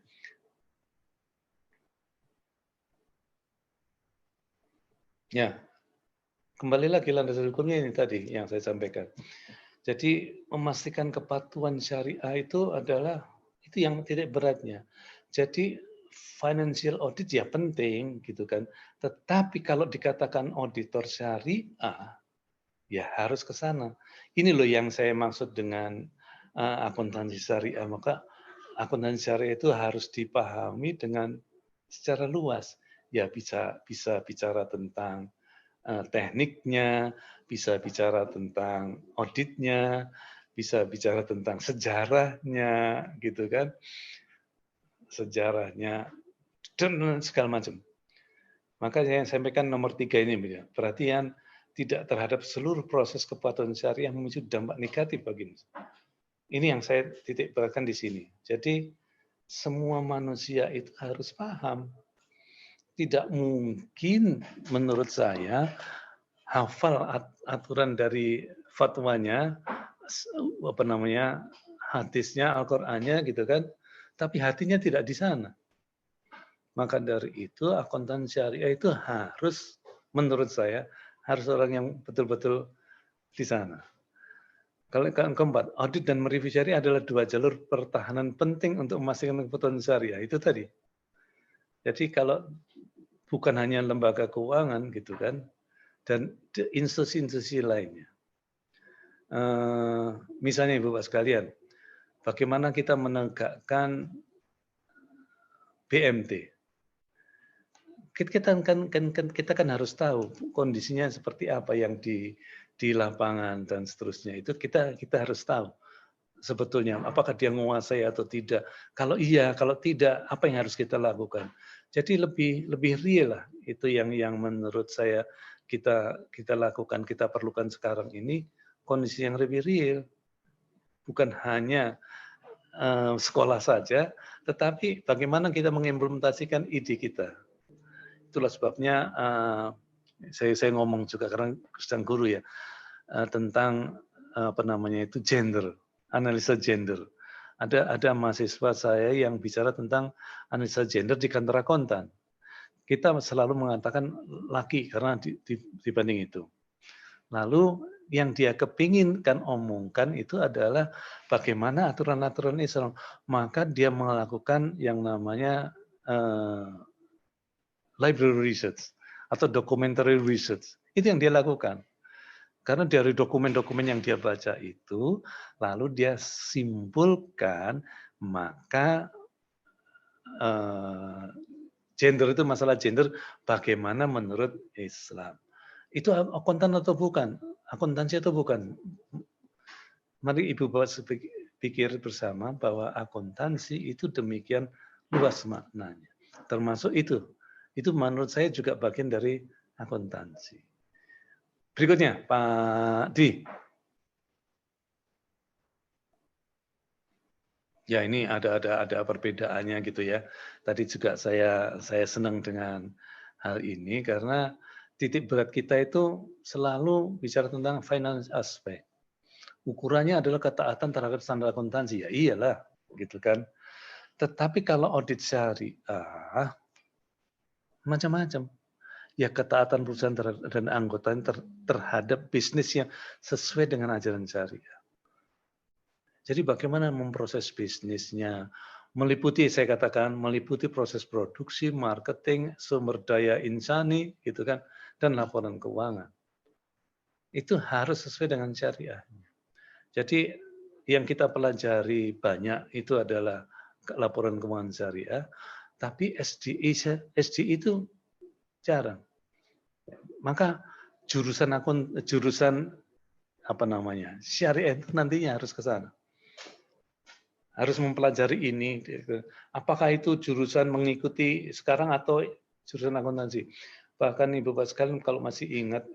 Ya. Kembali lagi landasan hukumnya ini tadi yang saya sampaikan. Jadi memastikan kepatuhan syariah itu adalah itu yang titik beratnya. Jadi financial audit ya penting gitu kan. Tetapi kalau dikatakan auditor syariah ya harus ke sana. Ini loh yang saya maksud dengan akuntansi syariah. Maka akuntansi syariah itu harus dipahami dengan secara luas. Ya bisa bicara tentang tekniknya, bisa bicara tentang auditnya, bisa bicara tentang sejarahnya, gitu kan, sejarahnya dan segala macam. Maka yang saya sampaikan nomor 3 ini, perhatian tidak terhadap seluruh proses kepatuhan syariah memicu dampak negatif bagi manusia. Ini yang saya titik beratkan di sini. Jadi semua manusia itu harus paham. Tidak mungkin menurut saya hafal aturan dari fatwanya, hadisnya, Al-Qur'annya gitu kan, tapi hatinya tidak di sana. Maka dari itu akuntan syariah itu harus, menurut saya, harus orang yang betul-betul di sana. Kalau keempat, audit dan mereview syariah adalah 2 jalur pertahanan penting untuk memastikan kepatuhan syariah. Itu tadi. Jadi kalau bukan hanya lembaga keuangan gitu kan, dan institusi-institusi lainnya. Misalnya Ibu Bapak sekalian, bagaimana kita menegakkan BMT? Kita kan harus tahu kondisinya seperti apa yang di lapangan dan seterusnya. Itu kita harus tahu sebetulnya apakah dia menguasai atau tidak. Kalau iya, kalau tidak, apa yang harus kita lakukan? Jadi lebih real lah itu yang menurut saya kita lakukan, kita perlukan sekarang ini kondisi yang lebih real, bukan hanya sekolah saja, tetapi bagaimana kita mengimplementasikan ide kita. Itulah sebabnya saya ngomong juga karena sedang guru ya tentang gender, analisa gender. Ada mahasiswa saya yang bicara tentang analisa gender di kantor akuntan. Kita selalu mengatakan laki karena dibanding itu. Lalu yang dia kepinginkan omongkan itu adalah bagaimana aturan-aturan Islam. Maka dia melakukan yang namanya library research atau documentary research. Itu yang dia lakukan. Karena dari dokumen-dokumen yang dia baca itu, lalu dia simpulkan, maka gender itu masalah gender bagaimana menurut Islam. Itu akuntan atau bukan? Akuntansi atau bukan? Mari Ibu Bapak pikir bersama bahwa akuntansi itu demikian luas maknanya. Termasuk itu. Itu menurut saya juga bagian dari akuntansi. Berikutnya, Pak Di. Ya ini ada perbedaannya gitu ya. Tadi juga saya senang dengan hal ini karena titik berat kita itu selalu bicara tentang finance aspect. Ukurannya adalah ketaatan terhadap standar akuntansi. Ya iyalah, gitu kan. Tetapi kalau audit syariah, macam-macam. Ya ketaatan perusahaan dan anggota terhadap bisnis yang sesuai dengan ajaran syariah. Jadi bagaimana memproses bisnisnya, meliputi saya katakan meliputi proses produksi, marketing, sumber daya insani, gitu kan, dan laporan keuangan. Itu harus sesuai dengan syariah. Jadi yang kita pelajari banyak itu adalah laporan keuangan syariah, tapi SDI itu jarang. Maka jurusan syariah itu nantinya harus ke sana. Harus mempelajari ini. Apakah itu jurusan mengikuti sekarang atau jurusan akuntansi? Bahkan Ibu Bapak sekalian kalau masih ingat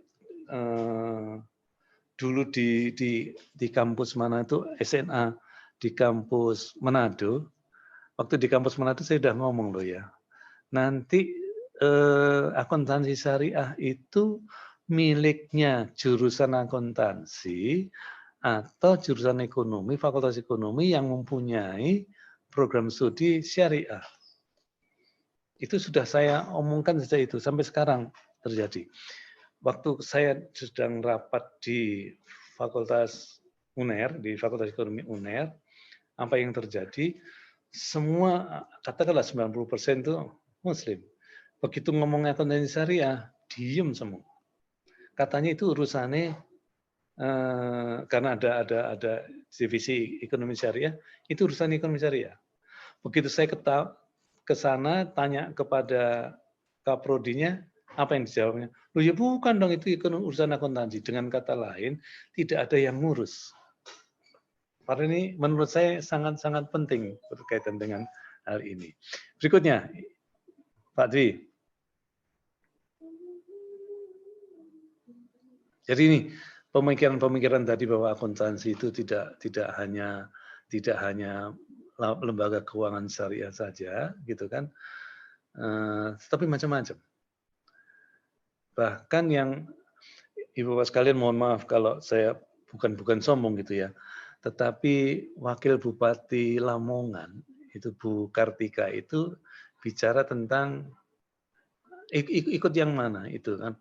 dulu di kampus mana itu SNA di kampus Manado. Waktu di kampus Manado saya sudah ngomong loh ya. Nanti akuntansi syariah itu miliknya jurusan akuntansi atau jurusan ekonomi, fakultas ekonomi yang mempunyai program studi syariah. Itu sudah saya omongkan sejak itu, sampai sekarang terjadi. Waktu saya sedang rapat di Fakultas UNER, di Fakultas Ekonomi UNER, apa yang terjadi? Semua, katakanlah 90% itu Muslim. Begitu ngomong akuntansi syariah, diem semua. Katanya itu urusannya karena ada divisi ekonomi syariah, itu urusan ekonomi syariah. Begitu saya ke sana tanya kepada kaprodinya, apa yang dijawabnya? Loh ya bukan dong, itu urusan akuntansi. Dengan kata lain, tidak ada yang ngurus. Karena ini menurut saya sangat-sangat penting berkaitan dengan hal ini. Berikutnya, Pak Dwi. Jadi ini pemikiran-pemikiran tadi bahwa akuntansi itu tidak hanya lembaga keuangan syariah saja, gitu kan, tapi macam-macam. Bahkan yang Ibu Bapak sekalian, mohon maaf kalau saya bukan sombong gitu ya, tetapi Wakil Bupati Lamongan itu Bu Kartika itu bicara tentang ikut yang mana itu kan.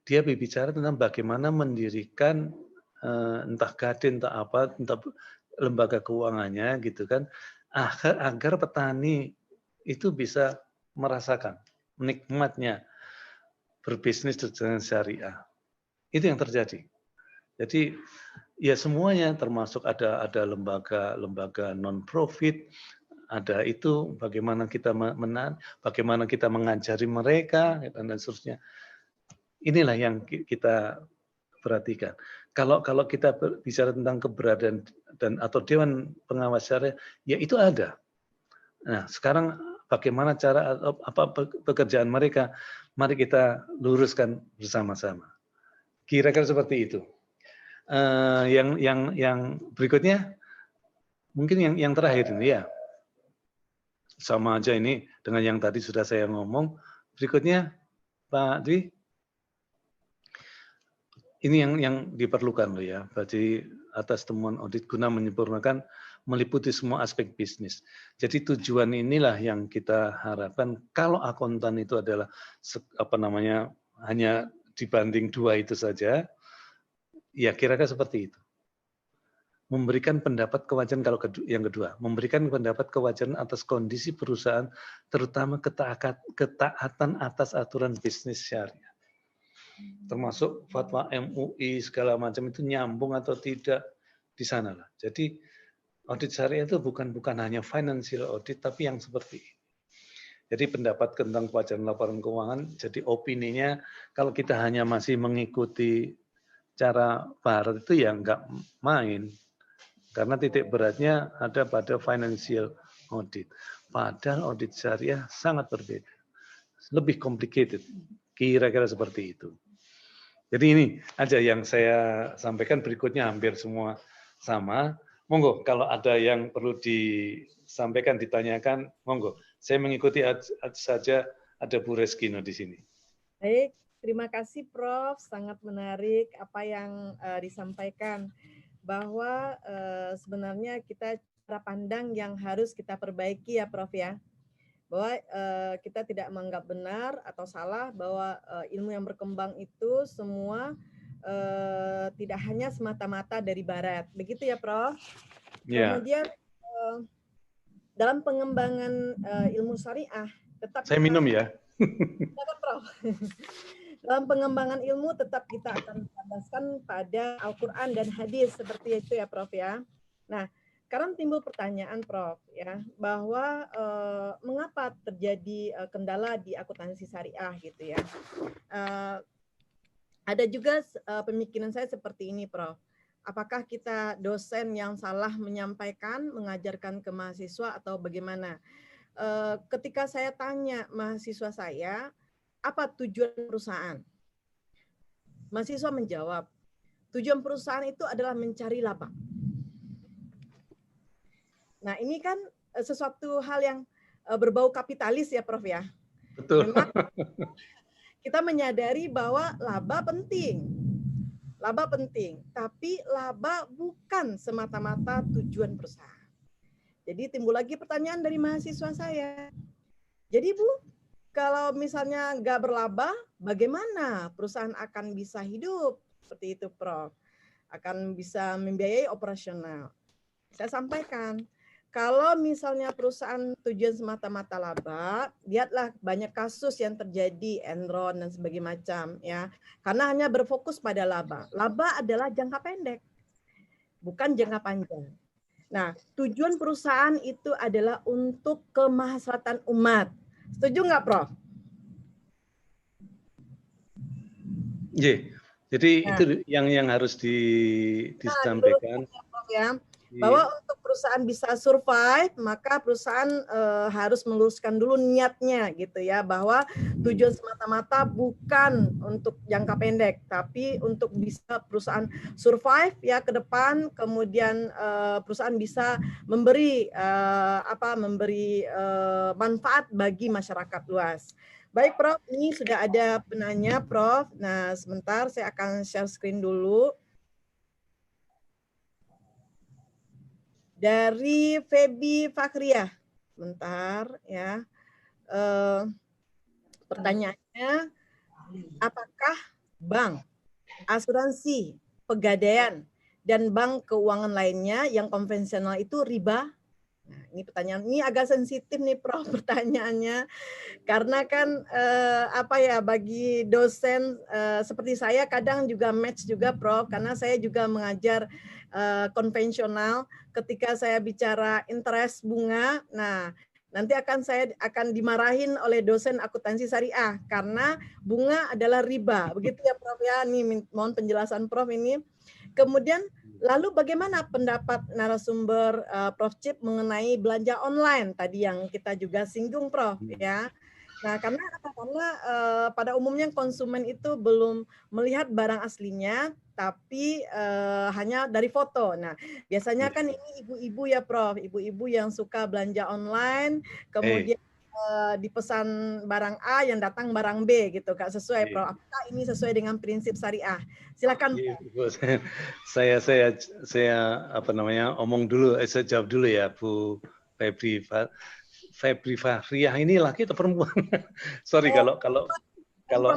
Dia berbicara tentang bagaimana mendirikan entah Gadin, entah apa, entah lembaga keuangannya gitu kan, agar petani itu bisa merasakan nikmatnya berbisnis dengan syariah. Itu yang terjadi. Jadi ya semuanya termasuk ada lembaga non-profit, ada itu bagaimana kita bagaimana kita mengajari mereka dan seterusnya. Inilah yang kita perhatikan. Kalau kita bicara tentang keberadaan atau Dewan Pengawas Syariah, ya itu ada. Nah, sekarang bagaimana cara apa pekerjaan mereka? Mari kita luruskan bersama-sama. Kira-kira seperti itu. Yang berikutnya mungkin yang terakhir ini ya. Sama aja ini dengan yang tadi sudah saya ngomong. Berikutnya Pak Dwi. Ini yang diperlukan loh ya, berarti atas temuan audit guna menyempurnakan meliputi semua aspek bisnis. Jadi tujuan inilah yang kita harapkan kalau akuntan itu adalah hanya dibanding dua itu saja, ya kira-kira seperti itu. Memberikan pendapat kewajaran kalau yang kedua, memberikan pendapat kewajaran atas kondisi perusahaan, terutama ketaatan atas aturan bisnis syariah. Termasuk fatwa MUI segala macam itu nyambung atau tidak di sana lah. Jadi audit syariah itu bukan hanya financial audit tapi yang seperti ini. Jadi pendapat tentang kewajaran laporan keuangan, jadi opininya kalau kita hanya masih mengikuti cara barat itu ya nggak main. Karena titik beratnya ada pada financial audit. Padahal audit syariah sangat berbeda. Lebih complicated. Kira-kira seperti itu. Jadi ini aja yang saya sampaikan, berikutnya hampir semua sama. Monggo kalau ada yang perlu disampaikan, ditanyakan, monggo. Saya mengikuti saja, ada Bu Reskino di sini. Baik, Terima kasih Prof, sangat menarik apa yang disampaikan bahwa sebenarnya kita cara pandang yang harus kita perbaiki ya Prof ya. Bahwa kita tidak menganggap benar atau salah bahwa ilmu yang berkembang itu semua tidak hanya semata-mata dari barat. Begitu ya Prof. Ya, Kemudian dalam pengembangan ilmu syariah tetap saya kita minum ya. Silakan, Prof. Dalam pengembangan ilmu tetap kita akan berlandaskan pada Al-Quran dan hadis seperti itu ya Prof ya. Nah, sekarang timbul pertanyaan Prof ya bahwa mengapa terjadi kendala di akuntansi syariah gitu ya. Ada juga pemikiran saya seperti ini Prof. Apakah kita dosen yang salah menyampaikan, mengajarkan ke mahasiswa atau bagaimana? Ketika saya tanya mahasiswa saya, apa tujuan perusahaan? Mahasiswa menjawab, tujuan perusahaan itu adalah mencari laba. Nah, ini kan sesuatu hal yang berbau kapitalis ya, Prof ya. Betul. Memang kita menyadari bahwa laba penting. Laba penting, tapi laba bukan semata-mata tujuan perusahaan. Jadi timbul lagi pertanyaan dari mahasiswa saya. Jadi Bu, kalau misalnya nggak berlaba, bagaimana perusahaan akan bisa hidup? Seperti itu, Prof. Akan bisa membiayai operasional. Saya sampaikan, kalau misalnya perusahaan tujuan semata-mata laba, lihatlah banyak kasus yang terjadi, Enron dan sebagainya macam, ya. Karena hanya berfokus pada laba. Laba adalah jangka pendek, bukan jangka panjang. Nah, tujuan perusahaan itu adalah untuk kemaslahatan umat. Setuju nggak, Prof? Iya. Jadi itu yang harus disampaikan. Prof ya, bahwa untuk perusahaan bisa survive, maka perusahaan harus meluruskan dulu niatnya gitu ya, bahwa tujuan semata-mata bukan untuk jangka pendek, tapi untuk bisa perusahaan survive ya ke depan, kemudian perusahaan bisa memberi manfaat bagi masyarakat luas. Baik Prof, ini sudah ada penanya Prof. Nah, sebentar saya akan share screen dulu. Dari Febi Fakriah. Sebentar ya. Pertanyaannya, apakah bank, asuransi, pegadaian, dan bank keuangan lainnya yang konvensional itu riba? Nah, ini pertanyaan, ini agak sensitif nih Prof pertanyaannya. Karena kan bagi dosen seperti saya kadang juga match juga Prof, karena saya juga mengajar konvensional. Ketika saya bicara interest bunga, nah nanti saya akan dimarahin oleh dosen akuntansi syariah karena bunga adalah riba. Begitu ya Prof ya. Nih mohon penjelasan Prof ini. Kemudian lalu bagaimana pendapat narasumber Prof Cip mengenai belanja online tadi yang kita juga singgung Prof ya. Nah, karena pada umumnya konsumen itu belum melihat barang aslinya, tapi hanya dari foto. Nah, biasanya kan ini ibu-ibu ya Prof, ibu-ibu yang suka belanja online, kemudian dipesan barang A yang datang barang B gitu Kak, sesuai Prof. Apakah ini sesuai dengan prinsip syariah? Silakan. Saya omong dulu, saya jawab dulu ya Bu Febri Fahriah ini laki atau perempuan? Sorry kalau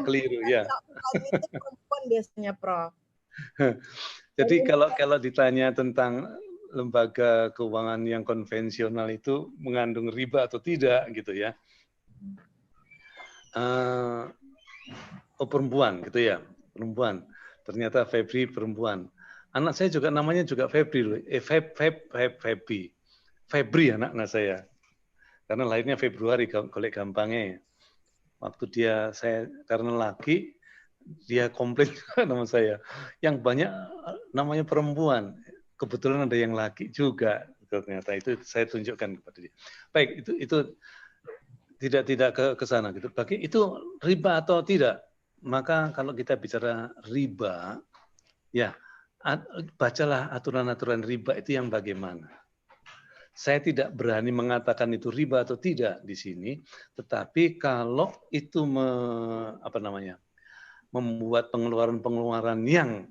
keliru ya. Itu perempuan biasanya Prof. Jadi kalau ditanya tentang lembaga keuangan yang konvensional itu mengandung riba atau tidak gitu ya. Perempuan gitu ya, perempuan. Ternyata Febri perempuan. Anak saya juga namanya juga Febri loh. Febri anak saya. Karena lahirnya Februari golek gampangnya. Waktu saya karena laki dia komplain nama saya. Yang banyak namanya perempuan. Kebetulan ada yang laki juga ternyata, itu saya tunjukkan kepada dia. Baik, itu tidak ke sana gitu. Bagi itu riba atau tidak? Maka kalau kita bicara riba, ya bacalah aturan-aturan riba itu yang bagaimana. Saya tidak berani mengatakan itu riba atau tidak di sini, tetapi kalau itu membuat pengeluaran-pengeluaran yang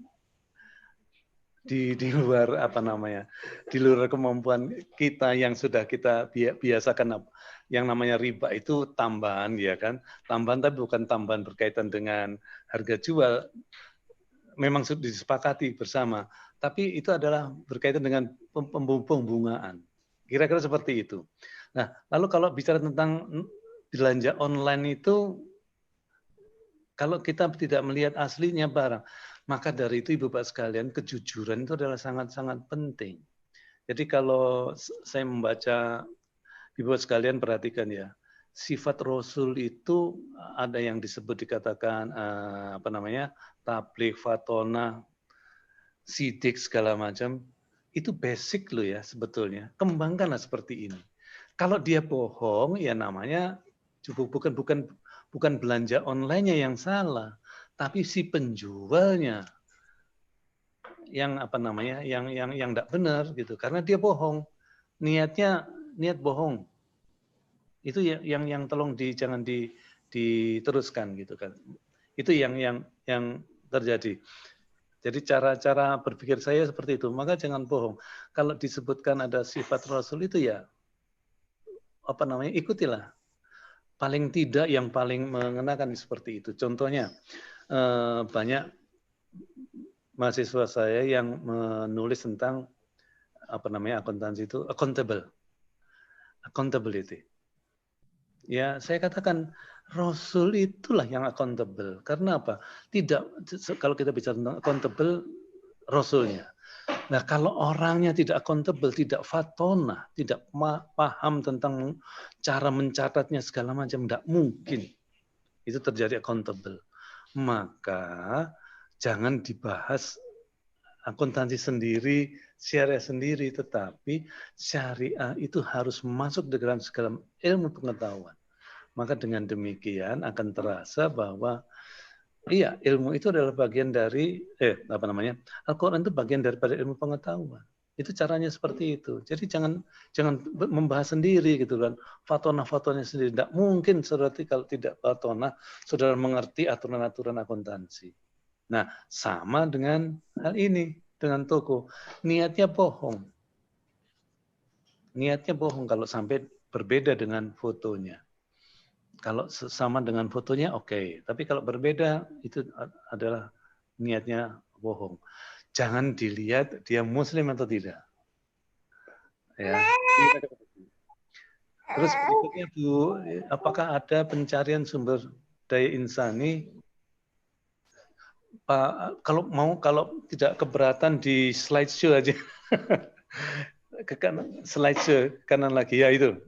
di luar apa namanya, di luar kemampuan kita yang sudah kita biasakan. Yang namanya riba itu tambahan, ya kan, tambahan, tapi bukan tambahan berkaitan dengan harga jual, memang sudah disepakati bersama, tapi itu adalah berkaitan dengan pembungaan, kira-kira seperti itu. Nah, lalu kalau bicara tentang belanja online itu, kalau kita tidak melihat aslinya barang, maka dari itu Ibu Bapak sekalian, kejujuran itu adalah sangat-sangat penting. Jadi kalau saya membaca, Ibu Bapak sekalian perhatikan ya, sifat Rasul itu ada yang dikatakan apa namanya, tabligh, fatona, sidik segala macam, itu basic loh ya sebetulnya. Kembangkanlah seperti ini. Kalau dia bohong, ya namanya bukan belanja online-nya yang salah, tapi si penjualnya yang apa namanya, yang tidak benar gitu, karena dia bohong, niat bohong. Itu yang tolong jangan diteruskan gitu kan. Itu yang terjadi. Jadi cara berpikir saya seperti itu. Maka jangan bohong. Kalau disebutkan ada sifat Rasul itu ya apa namanya, ikutilah. Paling tidak yang paling mengenakan seperti itu. Contohnya banyak mahasiswa saya yang menulis tentang apa namanya, akuntansi itu accountability. Ya, saya katakan Rasul itulah yang accountable. Karena apa? Tidak, kalau kita bicara tentang accountable, Rasulnya. Nah, kalau orangnya tidak accountable, tidak fatona, tidak paham tentang cara mencatatnya segala macam, tidak mungkin itu terjadi accountable. Maka jangan dibahas akuntansi sendiri, syariah sendiri, tetapi syariah itu harus masuk di dalam segala ilmu pengetahuan. Maka dengan demikian akan terasa bahwa iya, ilmu itu adalah bagian dari Al-Quran itu bagian daripada ilmu pengetahuan. Itu caranya seperti itu. Jadi jangan membahas sendiri gitu kan. Fatona-fatona sendiri. Tidak mungkin seperti kalau tidak fatona, saudara mengerti aturan-aturan akuntansi. Nah, sama dengan hal ini, dengan toko. Niatnya bohong. Niatnya bohong kalau sampai berbeda dengan fotonya. Kalau sama dengan fotonya, oke. Tapi kalau berbeda, itu adalah niatnya bohong. Jangan dilihat dia muslim atau tidak. Ya. Terus berikutnya Bu, apakah ada pencarian sumber daya insani? Pak, kalau tidak keberatan di slideshow aja. Ke kanan, slideshow kanan lagi ya itu.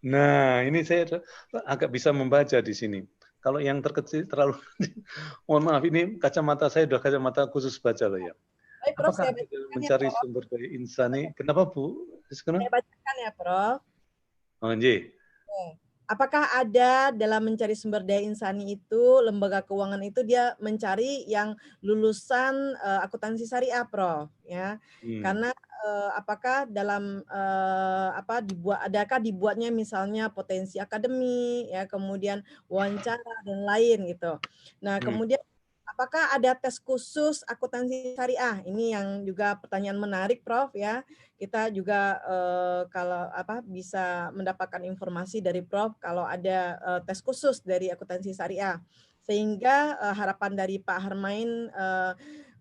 Nah, ini saya agak bisa membaca di sini. Kalau yang terkecil terlalu, mohon maaf, ini kacamata saya udah kacamata khusus baca loh ya. Baik, Prof, Apakah mencari sumber daya insani? Kenapa Bu? Saya bacakan ya, Prof. Oh, iya. Apakah ada dalam mencari sumber daya insani itu, lembaga keuangan itu dia mencari yang lulusan akuntansi syariah, Prof, ya. Karena apakah dalam adakah dibuatnya misalnya potensi akademi, ya, kemudian wawancara dan lain gitu. Nah, kemudian apakah ada tes khusus akuntansi syariah? Ini yang juga pertanyaan menarik, Prof, ya. Kita juga kalau bisa mendapatkan informasi dari Prof kalau ada tes khusus dari akuntansi syariah, sehingga harapan dari Pak Harmain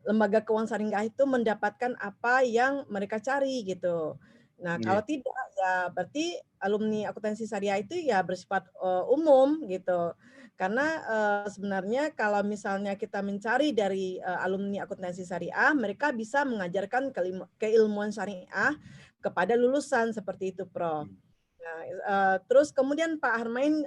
lembaga keuangan syariah itu mendapatkan apa yang mereka cari gitu. Nah, kalau tidak ya berarti alumni akuntansi syariah itu ya bersifat umum gitu. Karena sebenarnya kalau misalnya kita mencari dari alumni akuntansi syariah, mereka bisa mengajarkan keilmuan syariah kepada lulusan seperti itu, Prof. Nah, terus kemudian Pak Harmain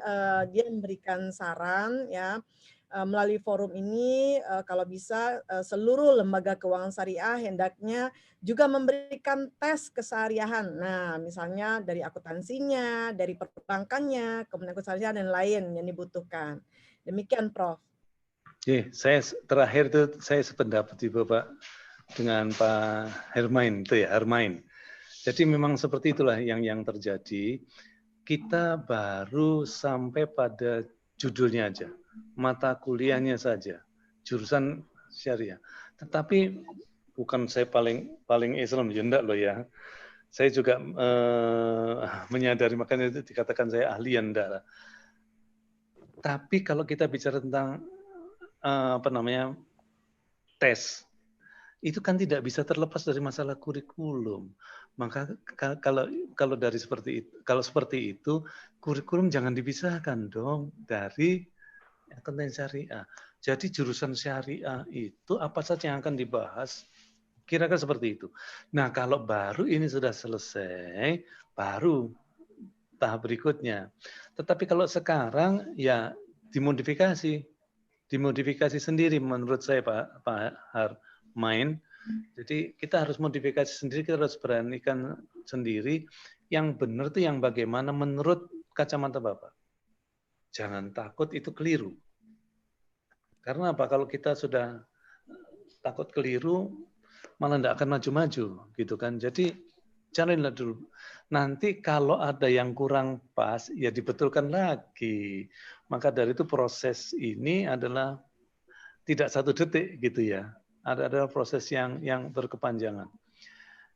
dia memberikan saran ya melalui forum ini kalau bisa seluruh lembaga keuangan syariah hendaknya juga memberikan tes kesyariahan. Nah, misalnya dari akuntansinya, dari perbankannya, kemudian kesyariahan dan lain yang dibutuhkan. Demikian, Prof. Saya terakhir itu saya sependapat di Bapak dengan Pak Harmain itu ya, Harmain. Jadi memang seperti itulah yang terjadi. Kita baru sampai pada judulnya aja, mata kuliahnya saja. jurusan syariah. Tetapi bukan saya paling Islam, ya enggak loh ya. Saya juga menyadari, makanya itu dikatakan saya ahli, ya enggak. Tapi kalau kita bicara tentang tes, itu kan tidak bisa terlepas dari masalah kurikulum. Maka kalau seperti itu, kurikulum jangan dipisahkan dong dari konten syariah. Jadi jurusan syariah itu apa saja yang akan dibahas, kira-kira seperti itu. Nah, kalau baru ini sudah selesai, baru tahap berikutnya. Tetapi kalau sekarang ya dimodifikasi sendiri menurut saya Pak Harmain. Jadi kita harus modifikasi sendiri, kita harus beranikan sendiri. Yang benar itu yang bagaimana menurut kacamata Bapak. Jangan takut itu keliru. Karena apa? Kalau kita sudah takut keliru, malah tidak akan maju-maju, gitu kan? Jadi jalaninlah dulu. Nanti kalau ada yang kurang pas, ya dibetulkan lagi. Maka dari itu proses ini adalah tidak 1 detik, gitu ya. Ada proses yang berkepanjangan.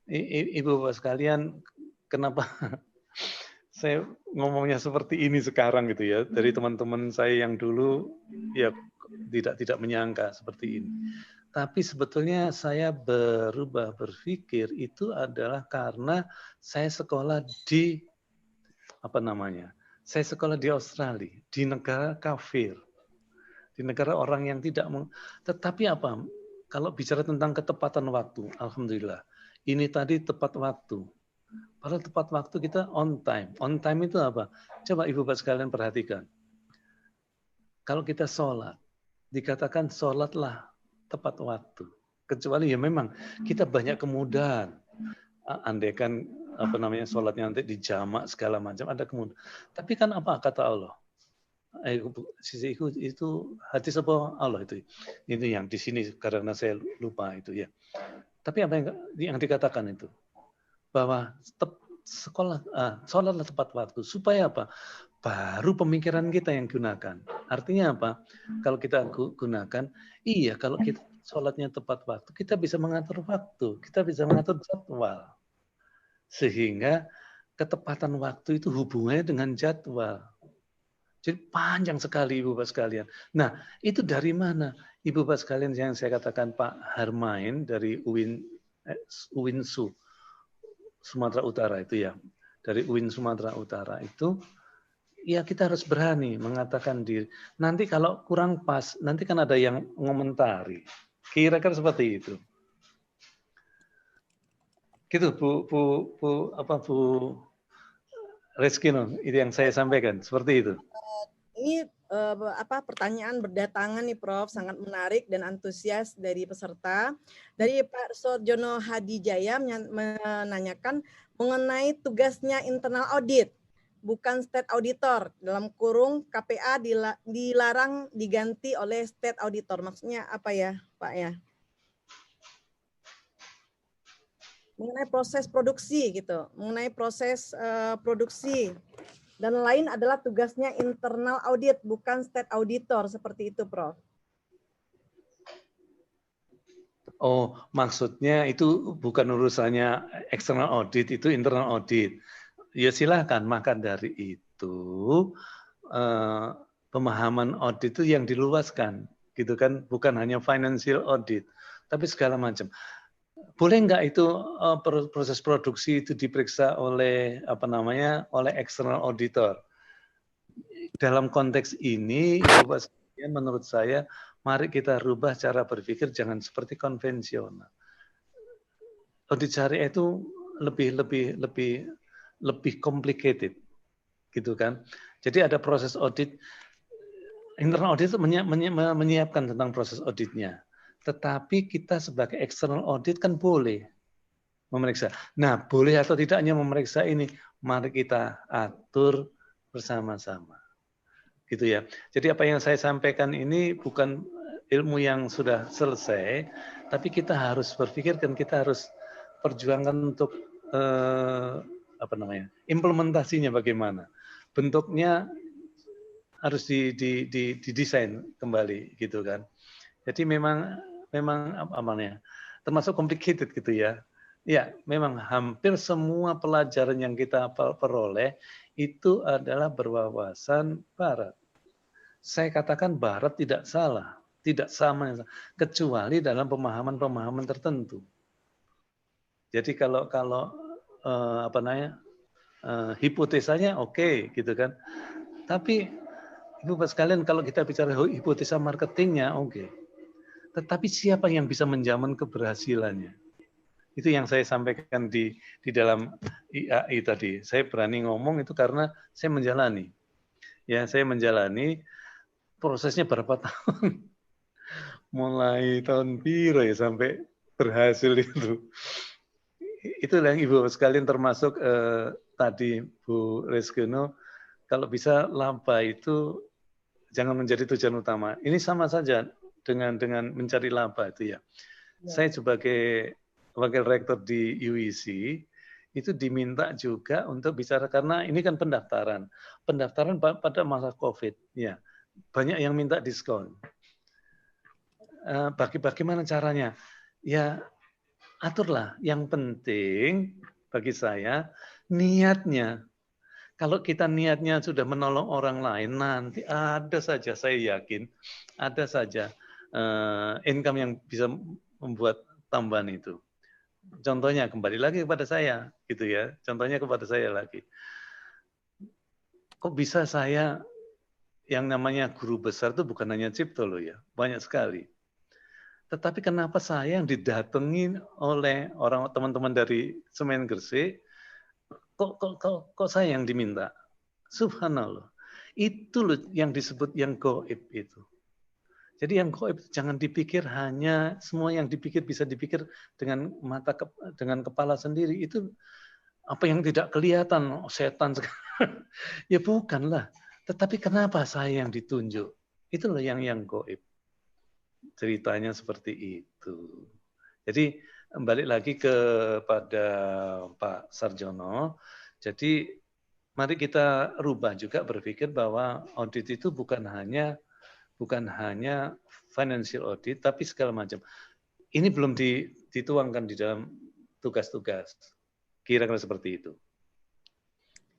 Ibu Bapak sekalian, kenapa saya ngomongnya seperti ini sekarang gitu ya? Dari teman-teman saya yang dulu ya tidak menyangka seperti ini. Tapi sebetulnya saya berubah berpikir itu adalah karena saya sekolah di saya sekolah di Australia, di negara kafir, di negara orang yang tidak tetapi apa? Kalau bicara tentang ketepatan waktu, alhamdulillah, ini tadi tepat waktu. Padahal tepat waktu kita on time. On time itu apa? Coba Ibu Bapak sekalian perhatikan. Kalau kita sholat, dikatakan sholatlah tepat waktu. Kecuali ya memang kita banyak kemudahan. Andaikan sholatnya nanti dijamak segala macam, ada kemudahan. Tapi kan apa kata Allah? Itu hadis apa Allah itu yang di sini karena saya lupa itu ya. Tapi apa yang dikatakan itu bahwa sholatlah tepat waktu supaya apa? Baru pemikiran kita yang gunakan. Artinya apa? Kalau kita gunakan, kalau kita sholatnya tepat waktu, kita bisa mengatur waktu, kita bisa mengatur jadwal, sehingga ketepatan waktu itu hubungannya dengan jadwal. Jadi panjang sekali Ibu Bapak sekalian. Nah, itu dari mana? Ibu Bapak sekalian yang saya katakan Pak Harmain dari UINSU Sumatera Utara itu ya. Dari UIN Sumatera Utara itu, ya kita harus berani mengatakan diri. Nanti kalau kurang pas, nanti kan ada yang mengomentari. Kira-kira seperti itu. Gitu Bu Rezkino, itu yang saya sampaikan, seperti itu. Ini pertanyaan berdatangan nih Prof, sangat menarik dan antusias dari peserta. Dari Pak Sorjono Hadijaya menanyakan mengenai tugasnya internal audit, bukan state auditor, dalam kurung KPA dilarang diganti oleh state auditor. Maksudnya apa ya Pak ya? Mengenai proses produksi gitu, mengenai proses produksi. Dan lain adalah tugasnya internal audit, bukan state auditor, seperti itu, Prof. Oh, maksudnya itu bukan urusannya external audit, itu internal audit. Ya silakan, maka dari itu pemahaman audit itu yang diluaskan, gitu kan? Bukan hanya financial audit, tapi segala macam. Boleh nggak itu proses produksi itu diperiksa oleh oleh external auditor? Dalam konteks ini, menurut saya, mari kita rubah cara berpikir, jangan seperti konvensional. Audit syariah itu lebih complicated, gitu kan? Jadi ada proses audit, internal audit itu menyiapkan tentang proses auditnya. Tetapi kita sebagai external audit kan boleh memeriksa. Nah, boleh atau tidaknya memeriksa ini, mari kita atur bersama-sama. Gitu ya. Jadi apa yang saya sampaikan ini bukan ilmu yang sudah selesai, tapi kita harus berpikir dan kita harus perjuangkan untuk implementasinya bagaimana. Bentuknya harus didesain kembali gitu kan. Jadi memang apa namanya, termasuk complicated gitu ya. Ya, memang hampir semua pelajaran yang kita peroleh itu adalah berwawasan Barat. Saya katakan Barat tidak salah, tidak sama, kecuali dalam pemahaman-pemahaman tertentu. Jadi kalau apa namanya, hipotesanya oke, gitu kan. Tapi Ibu Bapak sekalian, kalau kita bicara hipotesa marketingnya oke. Tetapi siapa yang bisa menjamin keberhasilannya? Itu yang saya sampaikan di dalam IAI tadi. Saya berani ngomong itu karena saya menjalani. Ya, saya menjalani prosesnya berapa tahun. Mulai tahun biru ya sampai berhasil itu. Itu yang Ibu sekalian termasuk tadi Bu Reskono, kalau bisa laba itu jangan menjadi tujuan utama. Ini sama saja dengan mencari laba itu ya. Saya sebagai wakil rektor di UIC itu diminta juga untuk bicara, karena ini kan pendaftaran pada masa COVID ya, banyak yang minta diskon. Bagaimana caranya? Ya aturlah. Yang penting bagi saya niatnya. Kalau kita niatnya sudah menolong orang lain, nanti ada saja, saya yakin ada saja income yang bisa membuat tambahan itu. Contohnya kembali lagi kepada saya, gitu ya. Contohnya kepada saya lagi. Kok bisa saya yang namanya guru besar itu bukan hanya Cipto loh ya, banyak sekali. Tetapi kenapa saya yang didatengin oleh orang teman-teman dari Semen Gresik, kok saya yang diminta? Subhanallah. Itu loh yang disebut yang gaib itu. Jadi yang gaib jangan dipikir hanya semua yang dipikir bisa dipikir dengan dengan kepala sendiri. Itu apa yang tidak kelihatan, setan sekarang. Ya bukanlah. Tetapi kenapa saya yang ditunjuk? Itu loh yang gaib. Ceritanya seperti itu. Jadi balik lagi kepada Pak Sarjono. Jadi mari kita rubah juga berpikir bahwa audit itu bukan hanya financial audit, tapi segala macam. Ini belum dituangkan di dalam tugas-tugas. Kira-kira seperti itu.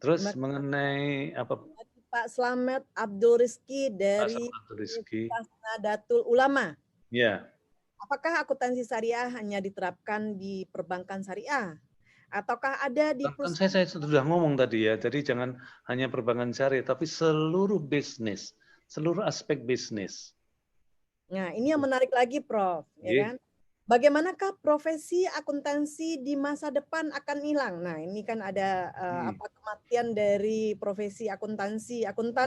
Terus mengenai apa? Pak Slamet Abdul Rizki dari Universitas Nahdlatul Ulama. Ya. Apakah akuntansi syariah hanya diterapkan di perbankan syariah? Ataukah ada di perusahaan? Saya sudah ngomong tadi ya, jadi jangan hanya perbankan syariah, tapi seluruh bisnis. Seluruh aspek bisnis. Nah, ini yang menarik lagi, Prof. Ya kan? Bagaimanakah profesi akuntansi di masa depan akan hilang? Nah, ini kan ada kematian dari profesi akuntan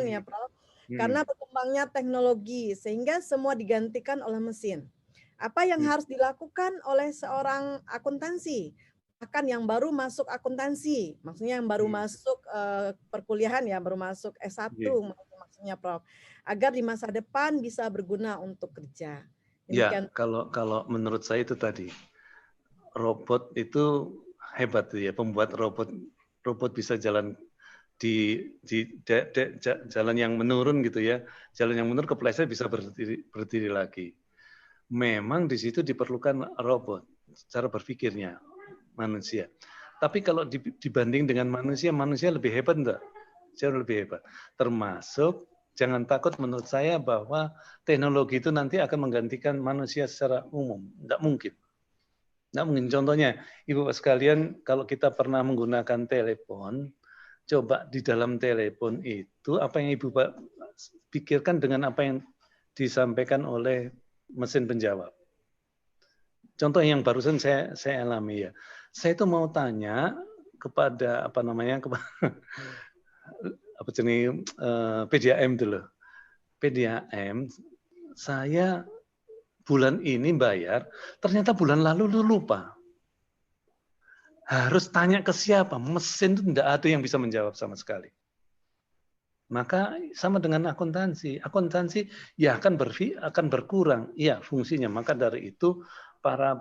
ya, Prof. Karena berkembangnya teknologi, sehingga semua digantikan oleh mesin. Apa yang harus dilakukan oleh seorang akuntansi? Bahkan yang baru masuk akuntansi, maksudnya yang baru masuk perkuliahan ya, baru masuk S1 maksudnya, Prof. Agar di masa depan bisa berguna untuk kerja. Demikian. Ya, kalau menurut saya itu tadi, robot itu hebat ya, pembuat robot bisa jalan di jalan yang menurun gitu ya, jalan yang menurun kepleset bisa berdiri lagi. Memang di situ diperlukan robot, cara berpikirnya manusia. Tapi kalau dibanding dengan manusia lebih hebat enggak? Jauh lebih hebat. Termasuk jangan takut menurut saya bahwa teknologi itu nanti akan menggantikan manusia secara umum. Enggak mungkin. Enggak mungkin. Contohnya, Ibu sekalian, kalau kita pernah menggunakan telepon, coba di dalam telepon itu apa yang Ibu pikirkan dengan apa yang disampaikan oleh mesin penjawab. Contoh yang barusan saya alami ya. Saya itu mau tanya kepada PDAM itu loh. PDAM, saya bulan ini bayar, ternyata bulan lalu lupa. Harus tanya ke siapa? Mesin itu tidak ada yang bisa menjawab sama sekali. Maka sama dengan akuntansi. Akuntansi ya akan berkurang. Ya fungsinya. Maka dari itu para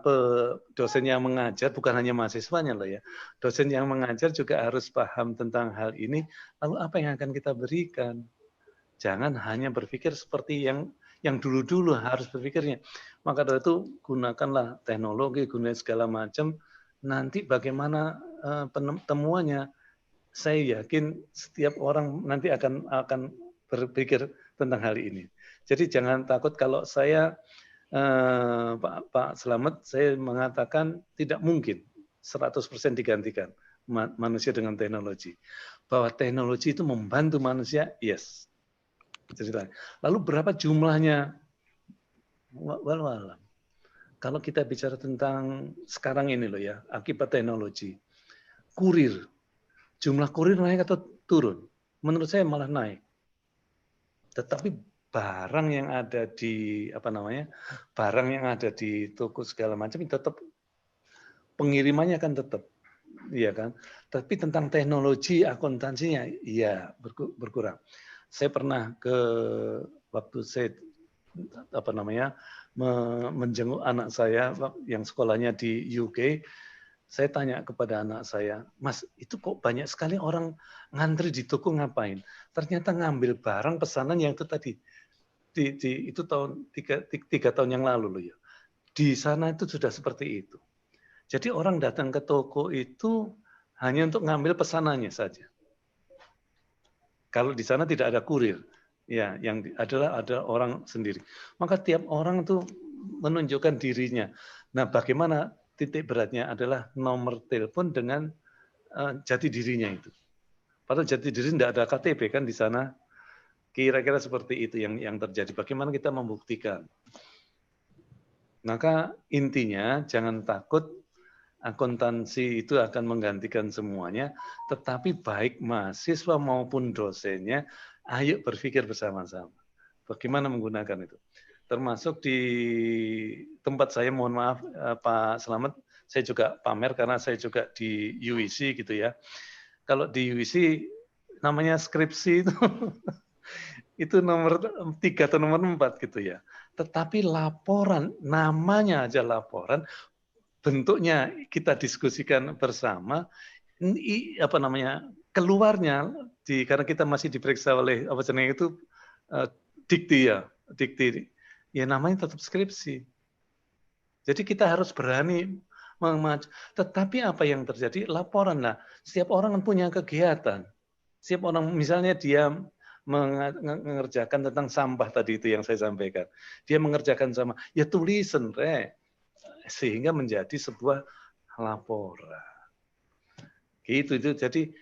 dosen yang mengajar, bukan hanya mahasiswanya loh ya, dosen yang mengajar juga harus paham tentang hal ini. Lalu apa yang akan kita berikan? Jangan hanya berpikir seperti yang yang dulu-dulu harus berpikirnya. Maka dari itu gunakanlah teknologi, gunakan segala macam. Nanti bagaimana temuannya, saya yakin setiap orang nanti akan berpikir tentang hal ini. Jadi jangan takut kalau saya Pak Slamet, saya mengatakan tidak mungkin 100% digantikan manusia dengan teknologi. Bahwa teknologi itu membantu manusia, yes. Lalu berapa jumlahnya? Walau kalau kita bicara tentang sekarang ini loh ya, akibat teknologi, kurir, jumlah kurir naik atau turun? Menurut saya malah naik. Tetapi barang yang ada di barang yang ada di toko segala macam itu tetap pengirimannya kan tetap, iya kan. Tapi tentang teknologi akuntansinya, iya berkurang. Saya pernah waktu saya menjenguk anak saya yang sekolahnya di UK, saya tanya kepada anak saya, Mas, itu kok banyak sekali orang ngantri di toko ngapain? Ternyata ngambil barang pesanan yang itu tadi. Itu tahun 3 tahun yang lalu loh ya. Di sana itu sudah seperti itu. Jadi orang datang ke toko itu hanya untuk ngambil pesanannya saja. Kalau di sana tidak ada kurir, ya, yang ada orang sendiri. Maka tiap orang itu menunjukkan dirinya. Nah, bagaimana titik beratnya adalah nomor telepon dengan jati dirinya itu. Padahal jati diri tidak ada KTP kan di sana. Kira-kira seperti itu yang terjadi. Bagaimana kita membuktikan? Maka intinya jangan takut akuntansi itu akan menggantikan semuanya, tetapi baik mahasiswa maupun dosennya, ayo berpikir bersama-sama. Bagaimana menggunakan itu? Termasuk di tempat saya, mohon maaf Pak Slamet, saya juga pamer karena saya juga di UIC gitu ya. Kalau di UIC namanya skripsi itu nomor 3 atau nomor 4 gitu ya. Tetapi laporan, namanya aja laporan, bentuknya kita diskusikan bersama, keluarnya karena kita masih diperiksa oleh dikti ya, namanya tetap skripsi. Jadi kita harus berani memaju. Tetapi apa yang terjadi? Laporan lah. Setiap orang punya kegiatan. Setiap orang misalnya dia mengerjakan tentang sampah tadi itu yang saya sampaikan. Dia mengerjakan sama, ya tulisan, sehingga menjadi sebuah laporan. Gitu itu. Jadi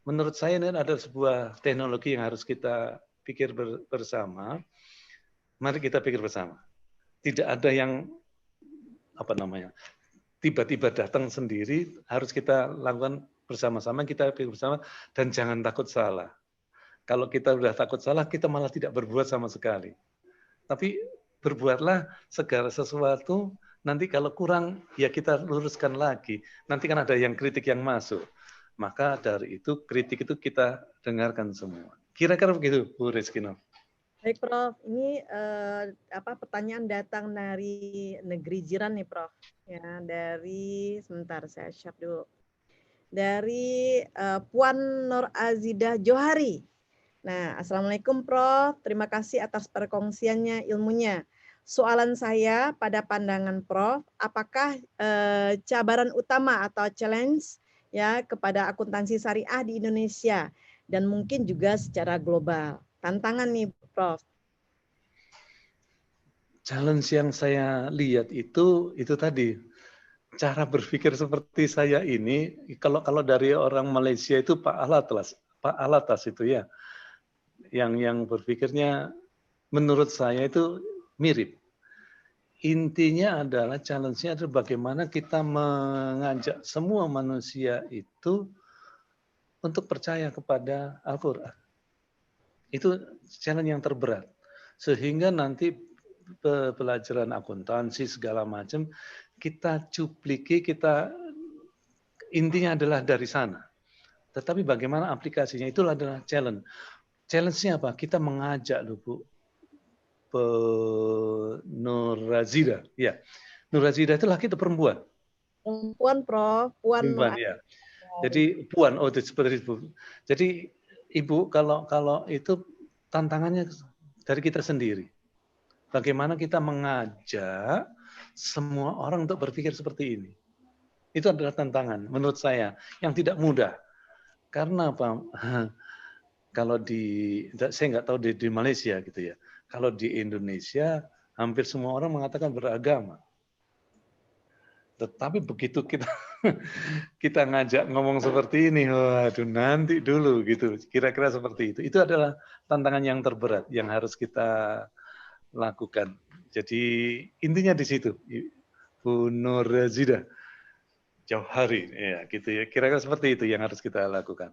menurut saya ini adalah sebuah teknologi yang harus kita pikir bersama. Mari kita pikir bersama. Tidak ada yang tiba-tiba datang sendiri, harus kita lakukan bersama-sama, kita pikir bersama, dan jangan takut salah. Kalau kita sudah takut salah, kita malah tidak berbuat sama sekali. Tapi berbuatlah segala sesuatu, nanti kalau kurang, ya kita luruskan lagi. Nanti kan ada yang kritik yang masuk. Maka dari itu, kritik itu kita dengarkan semua. Kira-kira begitu, Bu Rizkino. Baik, Prof. Ini pertanyaan datang dari negeri jiran nih, Prof. Ya, sebentar saya share dulu. Dari Puan Nur Azidah Johari. Nah, Assalamualaikum Prof. Terima kasih atas perkongsiannya ilmunya. Soalan saya pada pandangan Prof, apakah cabaran utama atau challenge ya kepada akuntansi syariah di Indonesia dan mungkin juga secara global? Tantangan nih Prof. Challenge yang saya lihat itu tadi. Cara berpikir seperti saya ini, kalau dari orang Malaysia itu Pak Alatas itu ya, yang berpikirnya menurut saya itu mirip. Intinya adalah challenge-nya adalah bagaimana kita mengajak semua manusia itu untuk percaya kepada Al-Quran. Itu challenge yang terberat. Sehingga nanti pelajaran akuntansi segala macam kita cupliki, intinya adalah dari sana. Tetapi bagaimana aplikasinya itu adalah challenge. Challenge-nya apa? Kita mengajak Bu Nur Razida. Ya. Nur Razida itu laki atau perempuan? Perempuan, Prof. Perempuan, ya. Jadi Puan, seperti itu. Jadi Ibu kalau itu tantangannya dari kita sendiri. Bagaimana kita mengajak semua orang untuk berpikir seperti ini. Itu adalah tantangan menurut saya yang tidak mudah. Karena apa? Kalau saya nggak tahu di Malaysia gitu ya. Kalau di Indonesia hampir semua orang mengatakan beragama. Tetapi begitu kita ngajak ngomong seperti ini, waduh nanti dulu gitu. Kira-kira seperti itu. Itu adalah tantangan yang terberat yang harus kita lakukan. Jadi intinya di situ. Bu Nur Zida Jauhari, ya gitu ya. Kira-kira seperti itu yang harus kita lakukan.